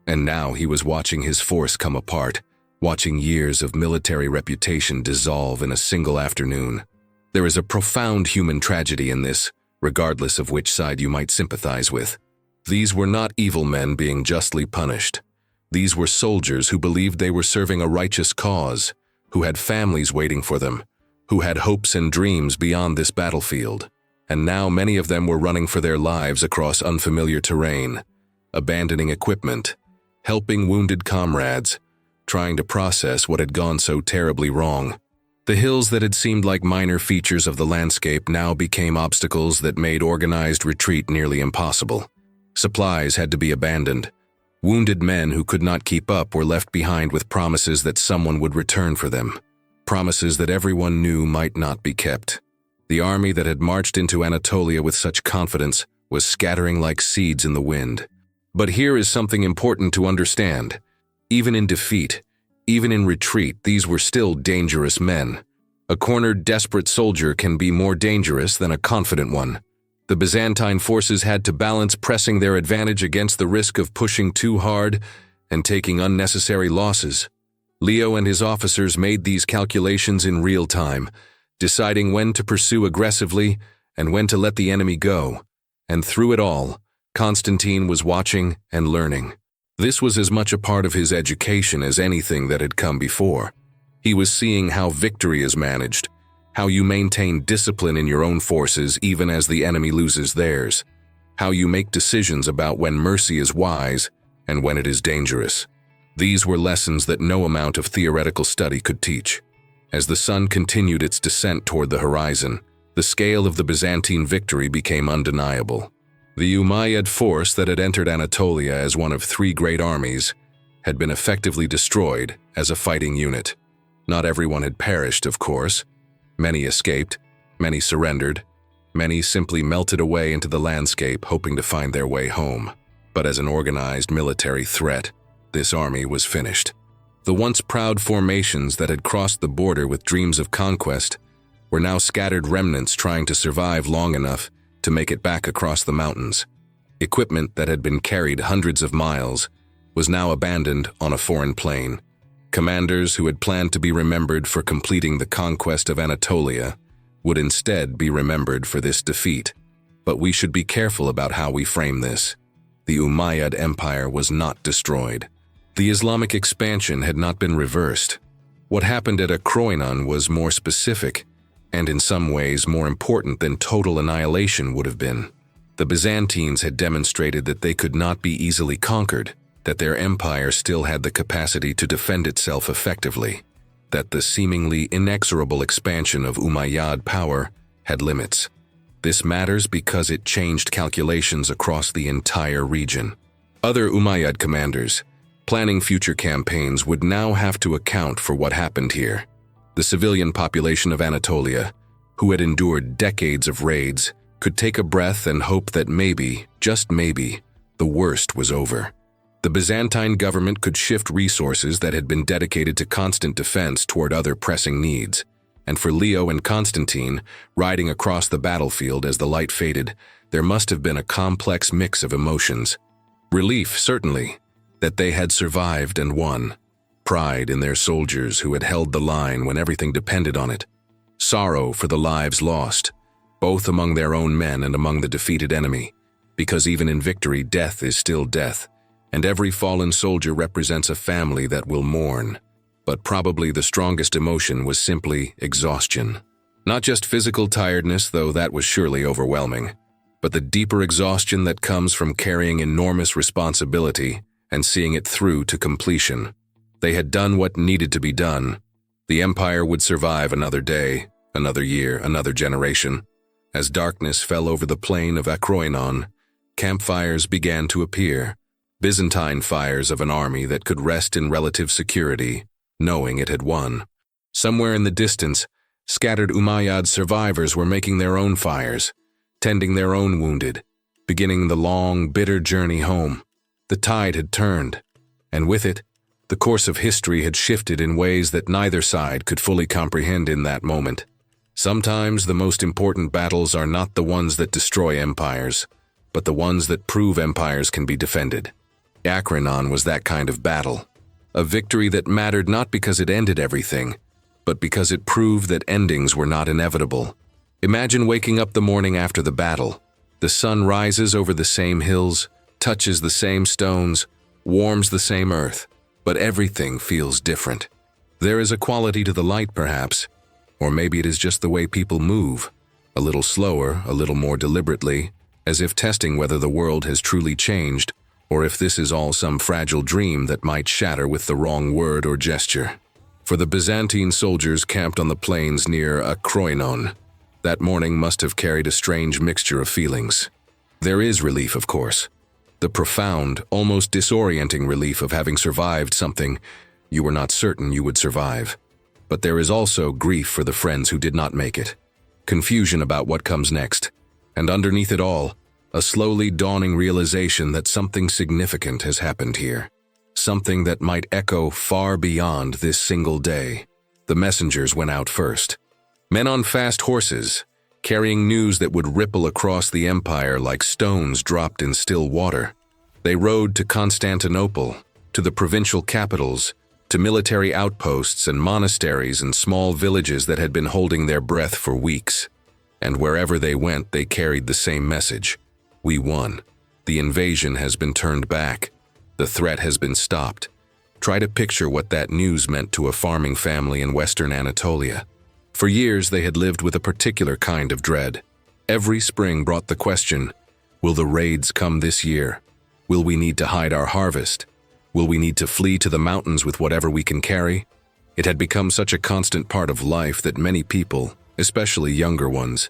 S1: And now he was watching his force come apart, watching years of military reputation dissolve in a single afternoon. There is a profound human tragedy in this, regardless of which side you might sympathize with. These were not evil men being justly punished. These were soldiers who believed they were serving a righteous cause, who had families waiting for them, who had hopes and dreams beyond this battlefield. And now many of them were running for their lives across unfamiliar terrain, abandoning equipment, helping wounded comrades, trying to process what had gone so terribly wrong. The hills that had seemed like minor features of the landscape now became obstacles that made organized retreat nearly impossible. Supplies had to be abandoned. Wounded men who could not keep up were left behind with promises that someone would return for them, promises that everyone knew might not be kept. The army that had marched into Anatolia with such confidence was scattering like seeds in the wind. But here is something important to understand. Even in defeat, even in retreat, these were still dangerous men. A cornered, desperate soldier can be more dangerous than a confident one. The Byzantine forces had to balance pressing their advantage against the risk of pushing too hard and taking unnecessary losses. Leo and his officers made these calculations in real time, deciding when to pursue aggressively and when to let the enemy go. And through it all, Constantine was watching and learning. This was as much a part of his education as anything that had come before. He was seeing how victory is managed, how you maintain discipline in your own forces even as the enemy loses theirs, how you make decisions about when mercy is wise and when it is dangerous. These were lessons that no amount of theoretical study could teach. As the sun continued its descent toward the horizon, the scale of the Byzantine victory became undeniable. The Umayyad force that had entered Anatolia as one of three great armies had been effectively destroyed as a fighting unit. Not everyone had perished, of course. Many escaped, many surrendered, many simply melted away into the landscape hoping to find their way home. But as an organized military threat, this army was finished. The once proud formations that had crossed the border with dreams of conquest were now scattered remnants trying to survive long enough to make it back across the mountains. Equipment that had been carried hundreds of miles was now abandoned on a foreign plain. Commanders who had planned to be remembered for completing the conquest of Anatolia would instead be remembered for this defeat. But we should be careful about how we frame this. The Umayyad Empire was not destroyed. The Islamic expansion had not been reversed. What happened at Akroinon was more specific, and in some ways more important than total annihilation would have been. The Byzantines had demonstrated that they could not be easily conquered, that their empire still had the capacity to defend itself effectively, that the seemingly inexorable expansion of Umayyad power had limits. This matters because it changed calculations across the entire region. Other Umayyad commanders, planning future campaigns, would now have to account for what happened here. The civilian population of Anatolia, who had endured decades of raids, could take a breath and hope that maybe, just maybe, the worst was over. The Byzantine government could shift resources that had been dedicated to constant defense toward other pressing needs. And for Leo and Constantine, riding across the battlefield as the light faded, there must have been a complex mix of emotions. Relief, certainly, that they had survived and won. Pride in their soldiers who had held the line when everything depended on it. Sorrow for the lives lost, both among their own men and among the defeated enemy, because even in victory, death is still death, and every fallen soldier represents a family that will mourn. But probably the strongest emotion was simply exhaustion. Not just physical tiredness, though that was surely overwhelming, but the deeper exhaustion that comes from carrying enormous responsibility and seeing it through to completion. They had done what needed to be done. The empire would survive another day, another year, another generation. As darkness fell over the plain of Akroinon, campfires began to appear, Byzantine fires of an army that could rest in relative security, knowing it had won. Somewhere in the distance, scattered Umayyad survivors were making their own fires, tending their own wounded, beginning the long, bitter journey home. The tide had turned, and with it, the course of history had shifted in ways that neither side could fully comprehend in that moment. Sometimes the most important battles are not the ones that destroy empires, but the ones that prove empires can be defended. Akroinon was that kind of battle. A victory that mattered not because it ended everything, but because it proved that endings were not inevitable. Imagine waking up the morning after the battle. The sun rises over the same hills, touches the same stones, warms the same earth, but everything feels different. There is a quality to the light, perhaps, or maybe it is just the way people move, a little slower, a little more deliberately, as if testing whether the world has truly changed, or if this is all some fragile dream that might shatter with the wrong word or gesture. For the Byzantine soldiers camped on the plains near Akroinon, that morning must have carried a strange mixture of feelings. There is relief, of course. The profound, almost disorienting relief of having survived something you were not certain you would survive. But there is also grief for the friends who did not make it, confusion about what comes next, and underneath it all, a slowly dawning realization that something significant has happened here. Something that might echo far beyond this single day. The messengers went out first. Men on fast horses, carrying news that would ripple across the empire like stones dropped in still water. They rode to Constantinople, to the provincial capitals, to military outposts and monasteries and small villages that had been holding their breath for weeks. And wherever they went, they carried the same message. We won. The invasion has been turned back. The threat has been stopped. Try to picture what that news meant to a farming family in western Anatolia. For years, they had lived with a particular kind of dread. Every spring brought the question, will the raids come this year? Will we need to hide our harvest? Will we need to flee to the mountains with whatever we can carry? It had become such a constant part of life that many people, especially younger ones,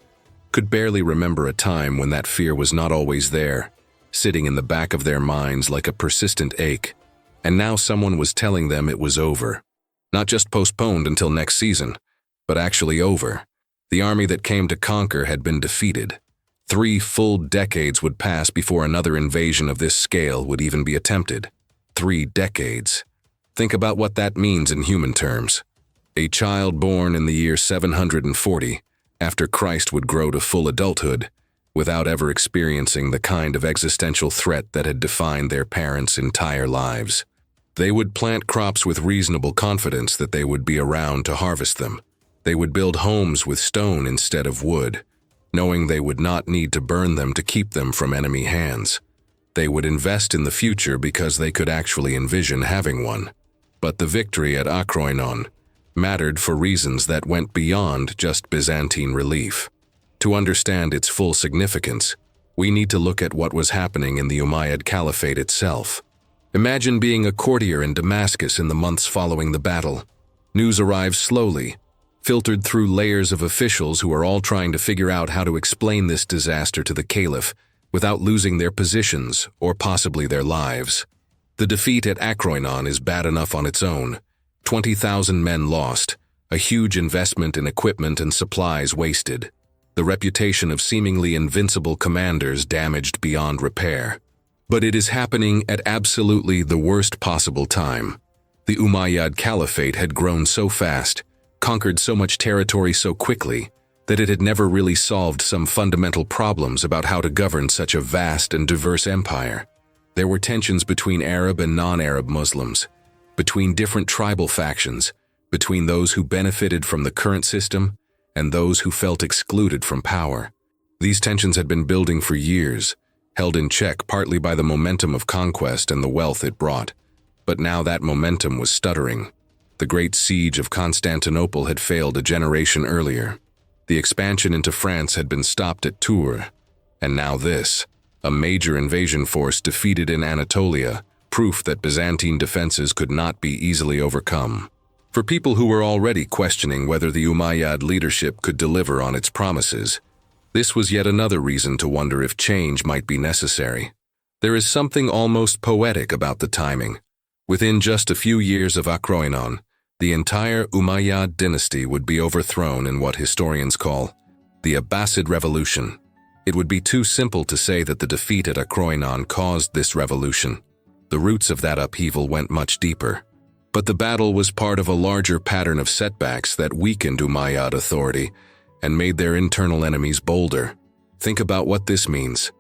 S1: could barely remember a time when that fear was not always there, sitting in the back of their minds like a persistent ache. And now someone was telling them it was over. Not just postponed until next season, but actually over. The army that came to conquer had been defeated. 3 full decades would pass before another invasion of this scale would even be attempted. 3 decades. Think about what that means in human terms. A child born in the year 740, after Christ, would grow to full adulthood, without ever experiencing the kind of existential threat that had defined their parents' entire lives. They would plant crops with reasonable confidence that they would be around to harvest them. They would build homes with stone instead of wood, knowing they would not need to burn them to keep them from enemy hands. They would invest in the future because they could actually envision having one. But the victory at Akroinon mattered for reasons that went beyond just Byzantine relief. To understand its full significance, we need to look at what was happening in the Umayyad Caliphate itself. Imagine being a courtier in Damascus in the months following the battle. News arrives slowly, filtered through layers of officials who are all trying to figure out how to explain this disaster to the caliph without losing their positions or possibly their lives. The defeat at Akroinon is bad enough on its own. 20,000 men lost, a huge investment in equipment and supplies wasted, the reputation of seemingly invincible commanders damaged beyond repair. But it is happening at absolutely the worst possible time. The Umayyad Caliphate had grown so fast, conquered so much territory so quickly, that it had never really solved some fundamental problems about how to govern such a vast and diverse empire. There were tensions between Arab and non-Arab Muslims, between different tribal factions, between those who benefited from the current system and those who felt excluded from power. These tensions had been building for years, held in check partly by the momentum of conquest and the wealth it brought. But now that momentum was stuttering. The great siege of Constantinople had failed a generation earlier. The expansion into France had been stopped at Tours. And now this, a major invasion force defeated in Anatolia, proof that Byzantine defenses could not be easily overcome. For people who were already questioning whether the Umayyad leadership could deliver on its promises, this was yet another reason to wonder if change might be necessary. There is something almost poetic about the timing. Within just a few years of Akroinon, the entire Umayyad dynasty would be overthrown in what historians call the Abbasid Revolution. It would be too simple to say that the defeat at Akroinon caused this revolution. The roots of that upheaval went much deeper. But the battle was part of a larger pattern of setbacks that weakened Umayyad authority and made their internal enemies bolder. Think about what this means.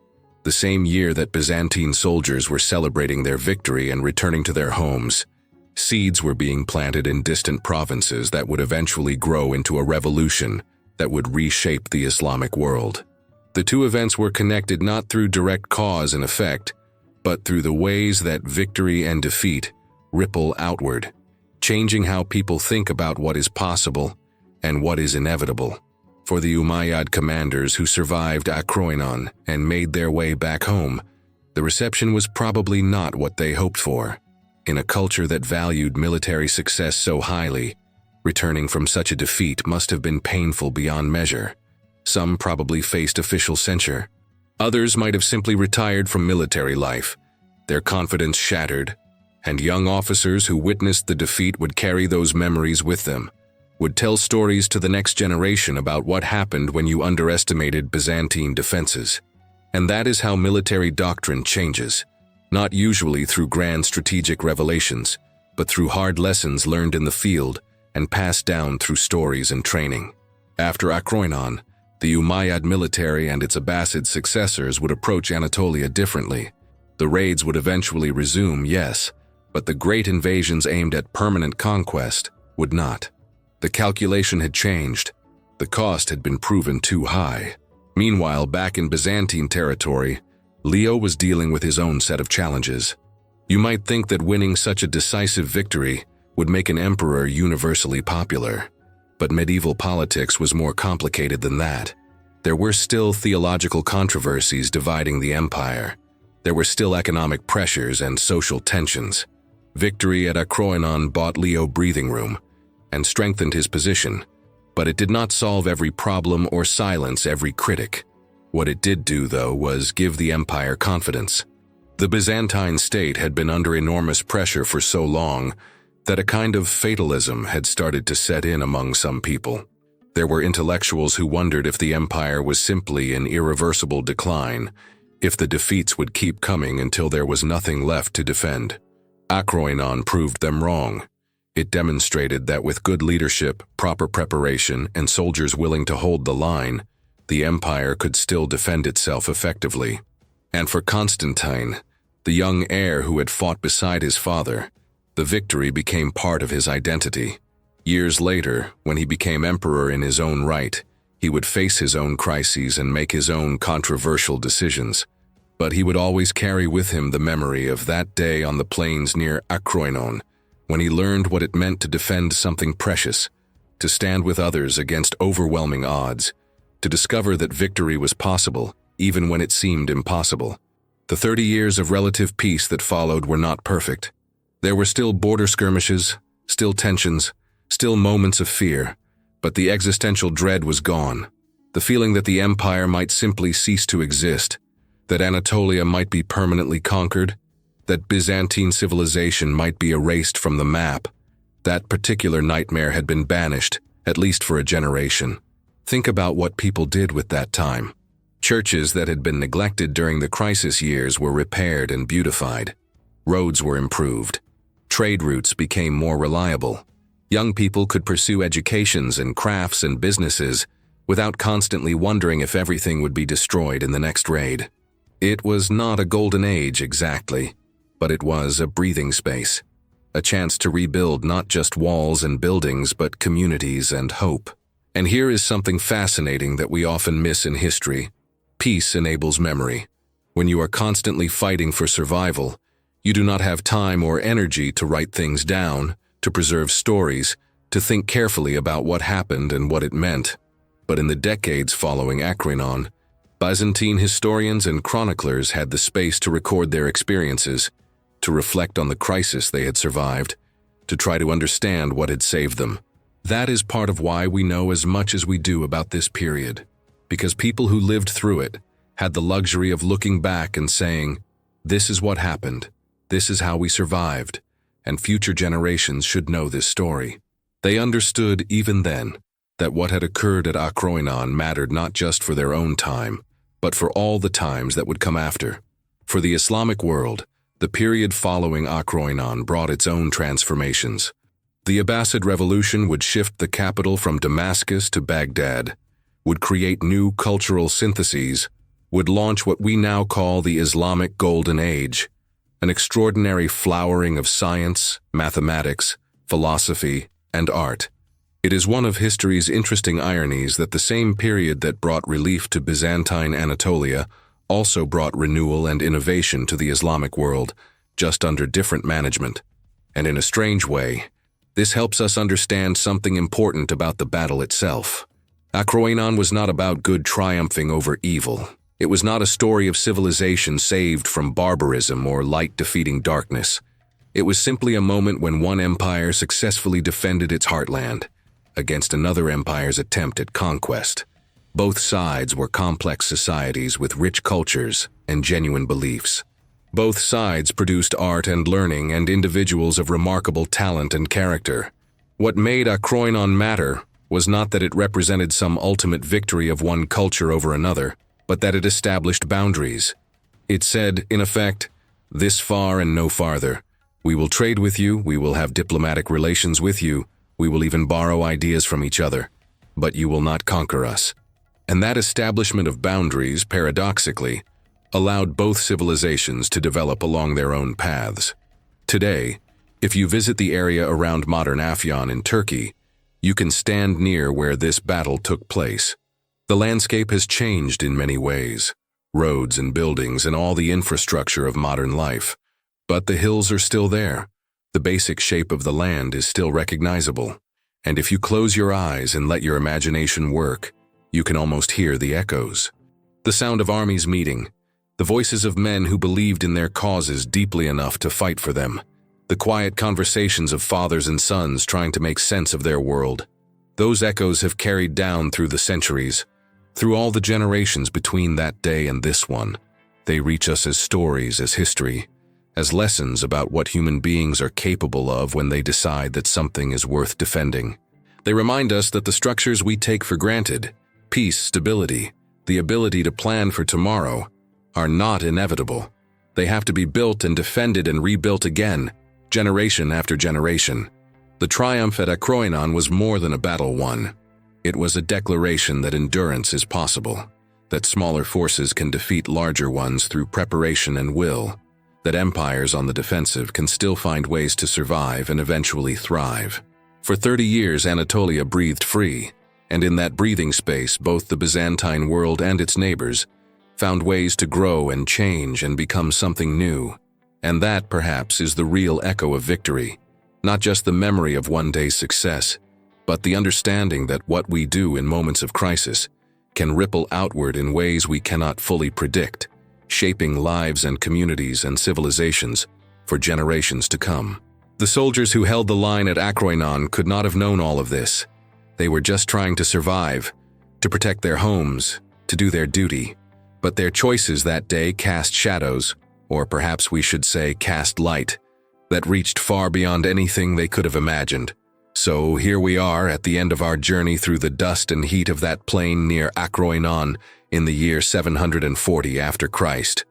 S1: The same year that Byzantine soldiers were celebrating their victory and returning to their homes, seeds were being planted in distant provinces that would eventually grow into a revolution that would reshape the Islamic world. The two events were connected not through direct cause and effect, but through the ways that victory and defeat ripple outward, changing how people think about what is possible and what is inevitable. For the Umayyad commanders who survived Akroinon and made their way back home, the reception was probably not what they hoped for. In a culture that valued military success so highly, returning from such a defeat must have been painful beyond measure. Some probably faced official censure. Others might have simply retired from military life, their confidence shattered, and young officers who witnessed the defeat would carry those memories with them, would tell stories to the next generation about what happened when you underestimated Byzantine defenses. And that is how military doctrine changes, not usually through grand strategic revelations, but through hard lessons learned in the field and passed down through stories and training. After Akroinon, the Umayyad military and its Abbasid successors would approach Anatolia differently. The raids would eventually resume, yes, but the great invasions aimed at permanent conquest would not. The calculation had changed. The cost had been proven too high. Meanwhile, back in Byzantine territory, Leo was dealing with his own set of challenges. You might think that winning such a decisive victory would make an emperor universally popular, but medieval politics was more complicated than that. There were still theological controversies dividing the empire. There were still economic pressures and social tensions. Victory at Akroinon bought Leo breathing room and strengthened his position, but it did not solve every problem or silence every critic. What it did do, though, was give the empire confidence. The Byzantine state had been under enormous pressure for so long that a kind of fatalism had started to set in among some people. There were intellectuals who wondered if the empire was simply in irreversible decline, if the defeats would keep coming until there was nothing left to defend. Akroinon proved them wrong. It demonstrated that with good leadership, proper preparation, and soldiers willing to hold the line, the empire could still defend itself effectively. And for Constantine, the young heir who had fought beside his father, the victory became part of his identity. Years later, when he became emperor in his own right, he would face his own crises and make his own controversial decisions. But he would always carry with him the memory of that day on the plains near Akroinon, when he learned what it meant to defend something precious, to stand with others against overwhelming odds, to discover that victory was possible even when it seemed impossible. The 30 years of relative peace that followed were not perfect. There were still border skirmishes, still tensions, still moments of fear, but the existential dread was gone. The feeling that the empire might simply cease to exist, that Anatolia might be permanently conquered, that Byzantine civilization might be erased from the map. That particular nightmare had been banished, at least for a generation. Think about what people did with that time. Churches that had been neglected during the crisis years were repaired and beautified. Roads were improved. Trade routes became more reliable. Young people could pursue educations and crafts and businesses without constantly wondering if everything would be destroyed in the next raid. It was not a golden age exactly, but it was a breathing space, a chance to rebuild not just walls and buildings, but communities and hope. And here is something fascinating that we often miss in history. Peace enables memory. When you are constantly fighting for survival, you do not have time or energy to write things down, to preserve stories, to think carefully about what happened and what it meant. But in the decades following Akroinon, Byzantine historians and chroniclers had the space to record their experiences, to reflect on the crisis they had survived, to try to understand what had saved them. That is part of why we know as much as we do about this period, because people who lived through it had the luxury of looking back and saying, "This is what happened, this is how we survived, and future generations should know this story." They understood even then that what had occurred at Akroinon mattered not just for their own time, but for all the times that would come after. For the Islamic world, the period following Akroinon brought its own transformations. The Abbasid revolution would shift the capital from Damascus to Baghdad, would create new cultural syntheses, would launch what we now call the Islamic Golden Age, an extraordinary flowering of science, mathematics, philosophy, and art. It is one of history's interesting ironies that the same period that brought relief to Byzantine Anatolia also brought renewal and innovation to the Islamic world, just under different management. And in a strange way, this helps us understand something important about the battle itself. Akroinon was not about good triumphing over evil. It was not a story of civilization saved from barbarism or light defeating darkness. It was simply a moment when one empire successfully defended its heartland against another empire's attempt at conquest. Both sides were complex societies with rich cultures and genuine beliefs. Both sides produced art and learning and individuals of remarkable talent and character. What made Akroinon matter was not that it represented some ultimate victory of one culture over another, but that it established boundaries. It said, in effect, this far and no farther. We will trade with you, we will have diplomatic relations with you, we will even borrow ideas from each other, but you will not conquer us. And that establishment of boundaries, paradoxically, allowed both civilizations to develop along their own paths. Today, if you visit the area around modern Afyon in Turkey, you can stand near where this battle took place. The landscape has changed in many ways, roads and buildings and all the infrastructure of modern life. But the hills are still there. The basic shape of the land is still recognizable. And if you close your eyes and let your imagination work, you can almost hear the echoes. The sound of armies meeting, the voices of men who believed in their causes deeply enough to fight for them, the quiet conversations of fathers and sons trying to make sense of their world. Those echoes have carried down through the centuries, through all the generations between that day and this one. They reach us as stories, as history, as lessons about what human beings are capable of when they decide that something is worth defending. They remind us that the structures we take for granted, peace, stability, the ability to plan for tomorrow, are not inevitable. They have to be built and defended and rebuilt again, generation after generation. The triumph at Akroinon was more than a battle won. It was a declaration that endurance is possible, that smaller forces can defeat larger ones through preparation and will, that empires on the defensive can still find ways to survive and eventually thrive. For 30 years, Anatolia breathed free, and in that breathing space, both the Byzantine world and its neighbors found ways to grow and change and become something new. And that, perhaps, is the real echo of victory, not just the memory of one day's success, but the understanding that what we do in moments of crisis can ripple outward in ways we cannot fully predict, shaping lives and communities and civilizations for generations to come. The soldiers who held the line at Akroinon could not have known all of this. They were just trying to survive, to protect their homes, to do their duty. But their choices that day cast shadows, or perhaps we should say cast light, that reached far beyond anything they could have imagined. So here we are at the end of our journey through the dust and heat of that plain near Akroinon in the year 740 after Christ.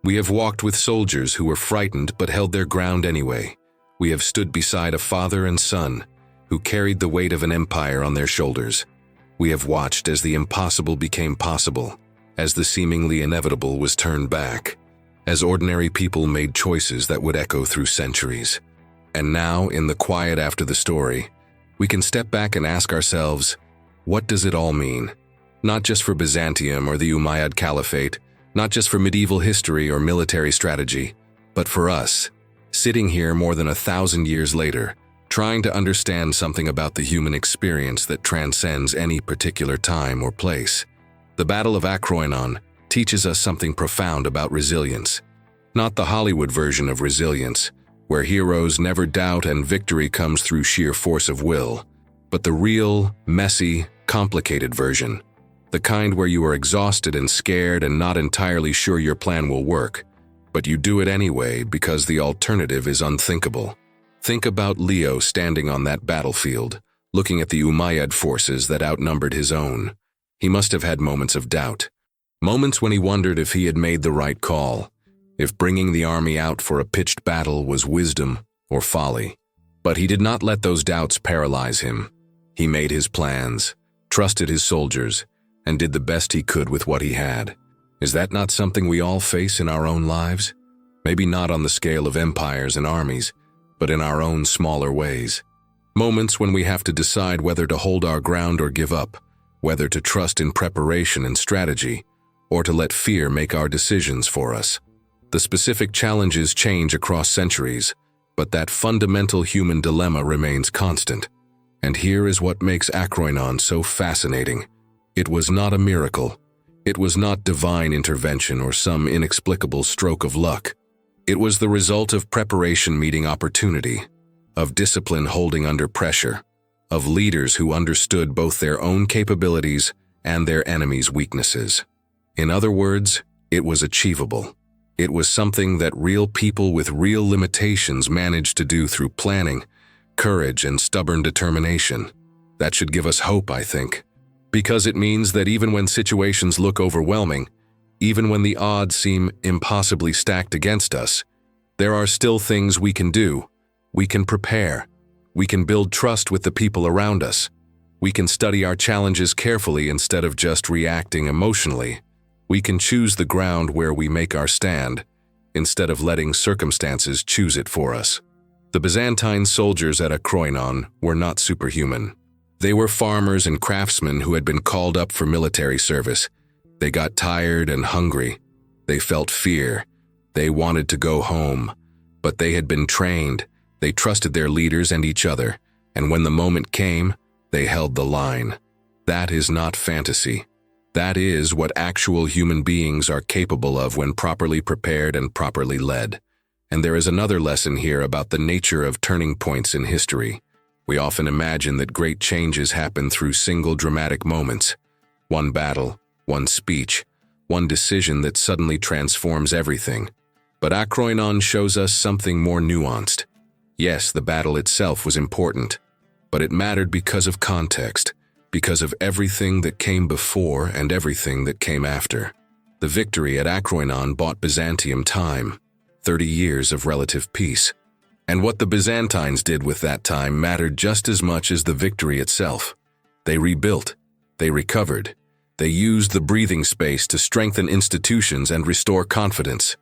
S1: We have walked with soldiers who were frightened but held their ground anyway. We have stood beside a father and son who carried the weight of an empire on their shoulders. We have watched as the impossible became possible, as the seemingly inevitable was turned back, as ordinary people made choices that would echo through centuries. And now, in the quiet after the story, we can step back and ask ourselves, what does it all mean? Not just for Byzantium or the Umayyad Caliphate, not just for medieval history or military strategy, but for us, sitting here more than 1,000 years later, trying to understand something about the human experience that transcends any particular time or place. The Battle of Akroinon teaches us something profound about resilience. Not the Hollywood version of resilience, where heroes never doubt and victory comes through sheer force of will, but the real, messy, complicated version. The kind where you are exhausted and scared and not entirely sure your plan will work, but you do it anyway because the alternative is unthinkable. Think about Leo standing on that battlefield, looking at the Umayyad forces that outnumbered his own. He must have had moments of doubt, moments when he wondered if he had made the right call, if bringing the army out for a pitched battle was wisdom or folly. But he did not let those doubts paralyze him. He made his plans, trusted his soldiers, and did the best he could with what he had. Is that not something we all face in our own lives? Maybe not on the scale of empires and armies, but in our own smaller ways. Moments when we have to decide whether to hold our ground or give up, whether to trust in preparation and strategy, or to let fear make our decisions for us. The specific challenges change across centuries, but that fundamental human dilemma remains constant. And here is what makes Akroinon so fascinating. It was not a miracle. It was not divine intervention or some inexplicable stroke of luck. It was the result of preparation meeting opportunity, of discipline holding under pressure, of leaders who understood both their own capabilities and their enemies' weaknesses. In other words, it was achievable. It was something that real people with real limitations managed to do through planning, courage, and stubborn determination. That should give us hope, I think, because it means that even when situations look overwhelming, even when the odds seem impossibly stacked against us, there are still things we can do. We can prepare. We can build trust with the people around us. We can study our challenges carefully instead of just reacting emotionally. We can choose the ground where we make our stand, instead of letting circumstances choose it for us. The Byzantine soldiers at Akroinon were not superhuman. They were farmers and craftsmen who had been called up for military service. They got tired and hungry. They felt fear. They wanted to go home. But they had been trained. They trusted their leaders and each other. And when the moment came, they held the line. That is not fantasy. That is what actual human beings are capable of when properly prepared and properly led. And there is another lesson here about the nature of turning points in history. We often imagine that great changes happen through single dramatic moments. One battle, one speech, one decision that suddenly transforms everything. But Akroinon shows us something more nuanced. Yes, the battle itself was important, but it mattered because of context, because of everything that came before and everything that came after. The victory at Akroinon bought Byzantium time, 30 years of relative peace. And what the Byzantines did with that time mattered just as much as the victory itself. They rebuilt, they recovered, they used the breathing space to strengthen institutions and restore confidence.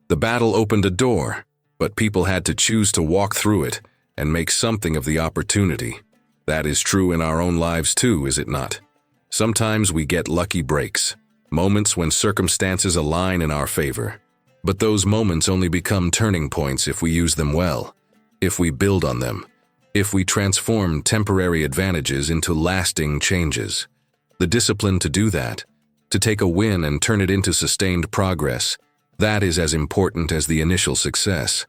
S1: The battle opened a door, but people had to choose to walk through it and make something of the opportunity. That is true in our own lives too, is it not? Sometimes we get lucky breaks, moments when circumstances align in our favor. But those moments only become turning points if we use them well, if we build on them, if we transform temporary advantages into lasting changes. The discipline to do that, to take a win and turn it into sustained progress, that is as important as the initial success.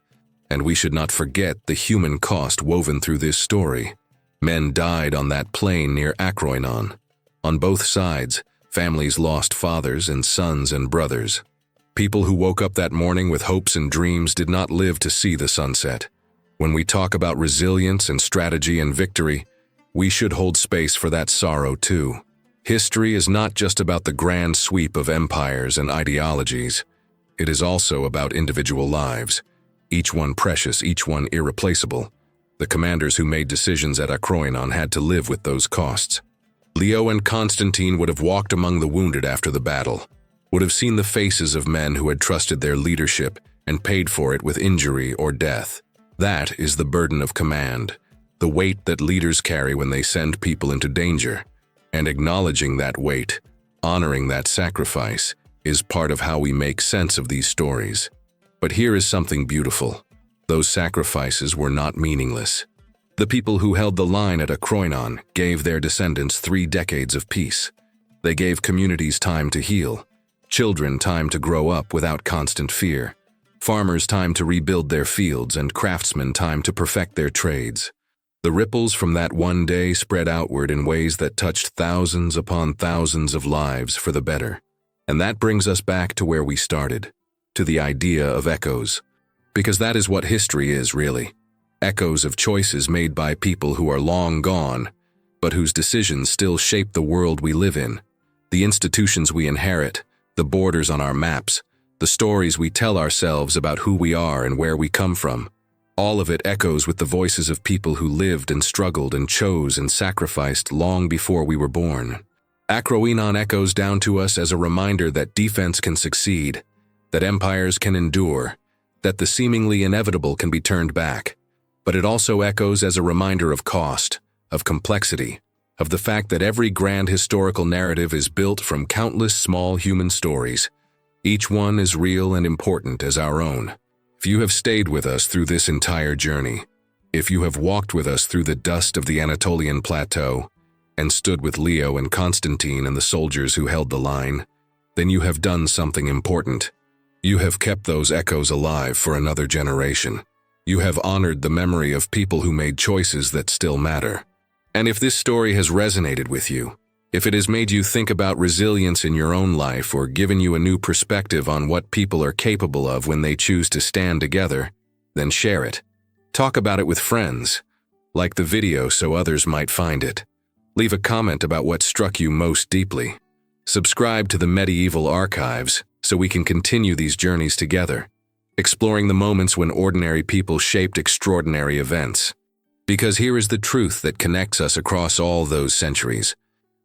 S1: And we should not forget the human cost woven through this story. Men died on that plain near Akroinon. On both sides, families lost fathers and sons and brothers. People who woke up that morning with hopes and dreams did not live to see the sunset. When we talk about resilience and strategy and victory, we should hold space for that sorrow too. History is not just about the grand sweep of empires and ideologies. It is also about individual lives, each one precious, each one irreplaceable. The commanders who made decisions at Akroinon had to live with those costs. Leo and Constantine would have walked among the wounded after the battle, would have seen the faces of men who had trusted their leadership and paid for it with injury or death. That is the burden of command, the weight that leaders carry when they send people into danger. And acknowledging that weight, honoring that sacrifice, is part of how we make sense of these stories. But here is something beautiful. Those sacrifices were not meaningless. The people who held the line at Akroinon gave their descendants 3 decades of peace. They gave communities time to heal, children time to grow up without constant fear, farmers time to rebuild their fields, and craftsmen time to perfect their trades. The ripples from that one day spread outward in ways that touched thousands upon thousands of lives for the better. And that brings us back to where we started, to the idea of echoes. Because that is what history is, really. Echoes of choices made by people who are long gone, but whose decisions still shape the world we live in. The institutions we inherit, the borders on our maps, the stories we tell ourselves about who we are and where we come from. All of it echoes with the voices of people who lived and struggled and chose and sacrificed long before we were born. Akroinon echoes down to us as a reminder that defense can succeed, that empires can endure, that the seemingly inevitable can be turned back. But it also echoes as a reminder of cost, of complexity, of the fact that every grand historical narrative is built from countless small human stories. Each one is real and important as our own. If you have stayed with us through this entire journey, if you have walked with us through the dust of the Anatolian plateau, and stood with Leo and Constantine and the soldiers who held the line, then you have done something important. You have kept those echoes alive for another generation. You have honored the memory of people who made choices that still matter. And if this story has resonated with you, if it has made you think about resilience in your own life or given you a new perspective on what people are capable of when they choose to stand together, then share it. Talk about it with friends. Like the video so others might find it. Leave a comment about what struck you most deeply. Subscribe to the Medieval Archives so we can continue these journeys together, exploring the moments when ordinary people shaped extraordinary events. Because here is the truth that connects us across all those centuries.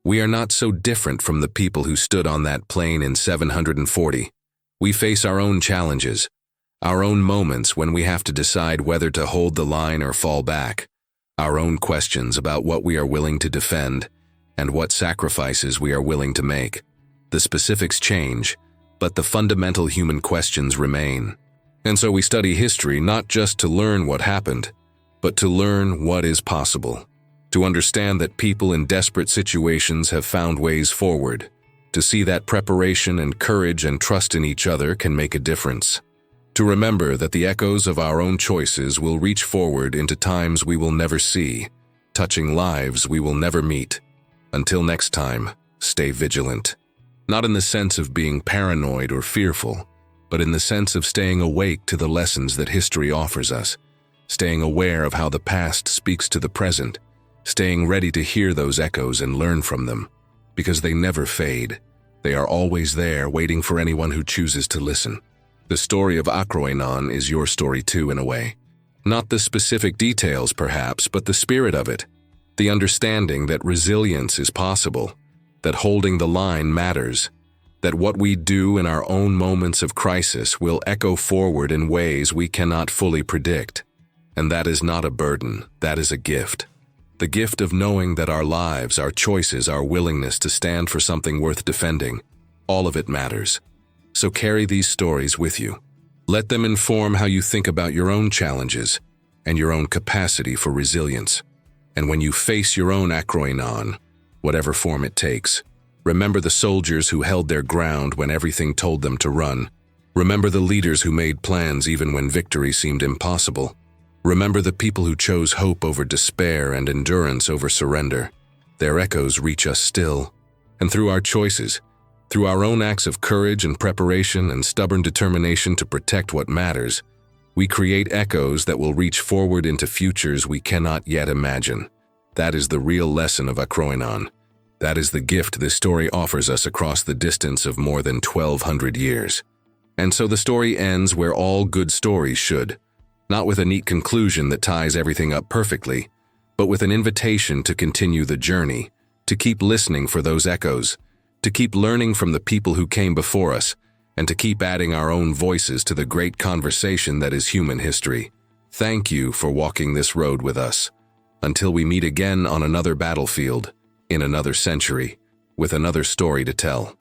S1: We are not so different from the people who stood on that plain in 740. We face our own challenges, our own moments when we have to decide whether to hold the line or fall back, our own questions about what we are willing to defend and what sacrifices we are willing to make. The specifics change, but the fundamental human questions remain. And so we study history not just to learn what happened, but to learn what is possible. To understand that people in desperate situations have found ways forward, to see that preparation and courage and trust in each other can make a difference. To remember that the echoes of our own choices will reach forward into times we will never see, touching lives we will never meet. Until next time, stay vigilant. Not in the sense of being paranoid or fearful, but in the sense of staying awake to the lessons that history offers us, staying aware of how the past speaks to the present, staying ready to hear those echoes and learn from them, because they never fade. They are always there, waiting for anyone who chooses to listen. The story of Akroinon is your story too, in a way. Not the specific details, perhaps, but the spirit of it. The understanding that resilience is possible, that holding the line matters, that what we do in our own moments of crisis will echo forward in ways we cannot fully predict. And that is not a burden, that is a gift. The gift of knowing that our lives, our choices, our willingness to stand for something worth defending, all of it matters. So carry these stories with you. Let them inform how you think about your own challenges and your own capacity for resilience. And when you face your own Akroinon, whatever form it takes, remember the soldiers who held their ground when everything told them to run. Remember the leaders who made plans even when victory seemed impossible. Remember the people who chose hope over despair and endurance over surrender. Their echoes reach us still. And through our choices, through our own acts of courage and preparation and stubborn determination to protect what matters, we create echoes that will reach forward into futures we cannot yet imagine. That is the real lesson of Akroinon. That is the gift this story offers us across the distance of more than 1,200 years. And so the story ends where all good stories should. Not with a neat conclusion that ties everything up perfectly, but with an invitation to continue the journey, to keep listening for those echoes, to keep learning from the people who came before us, and to keep adding our own voices to the great conversation that is human history. Thank you for walking this road with us. Until we meet again on another battlefield, in another century, with another story to tell.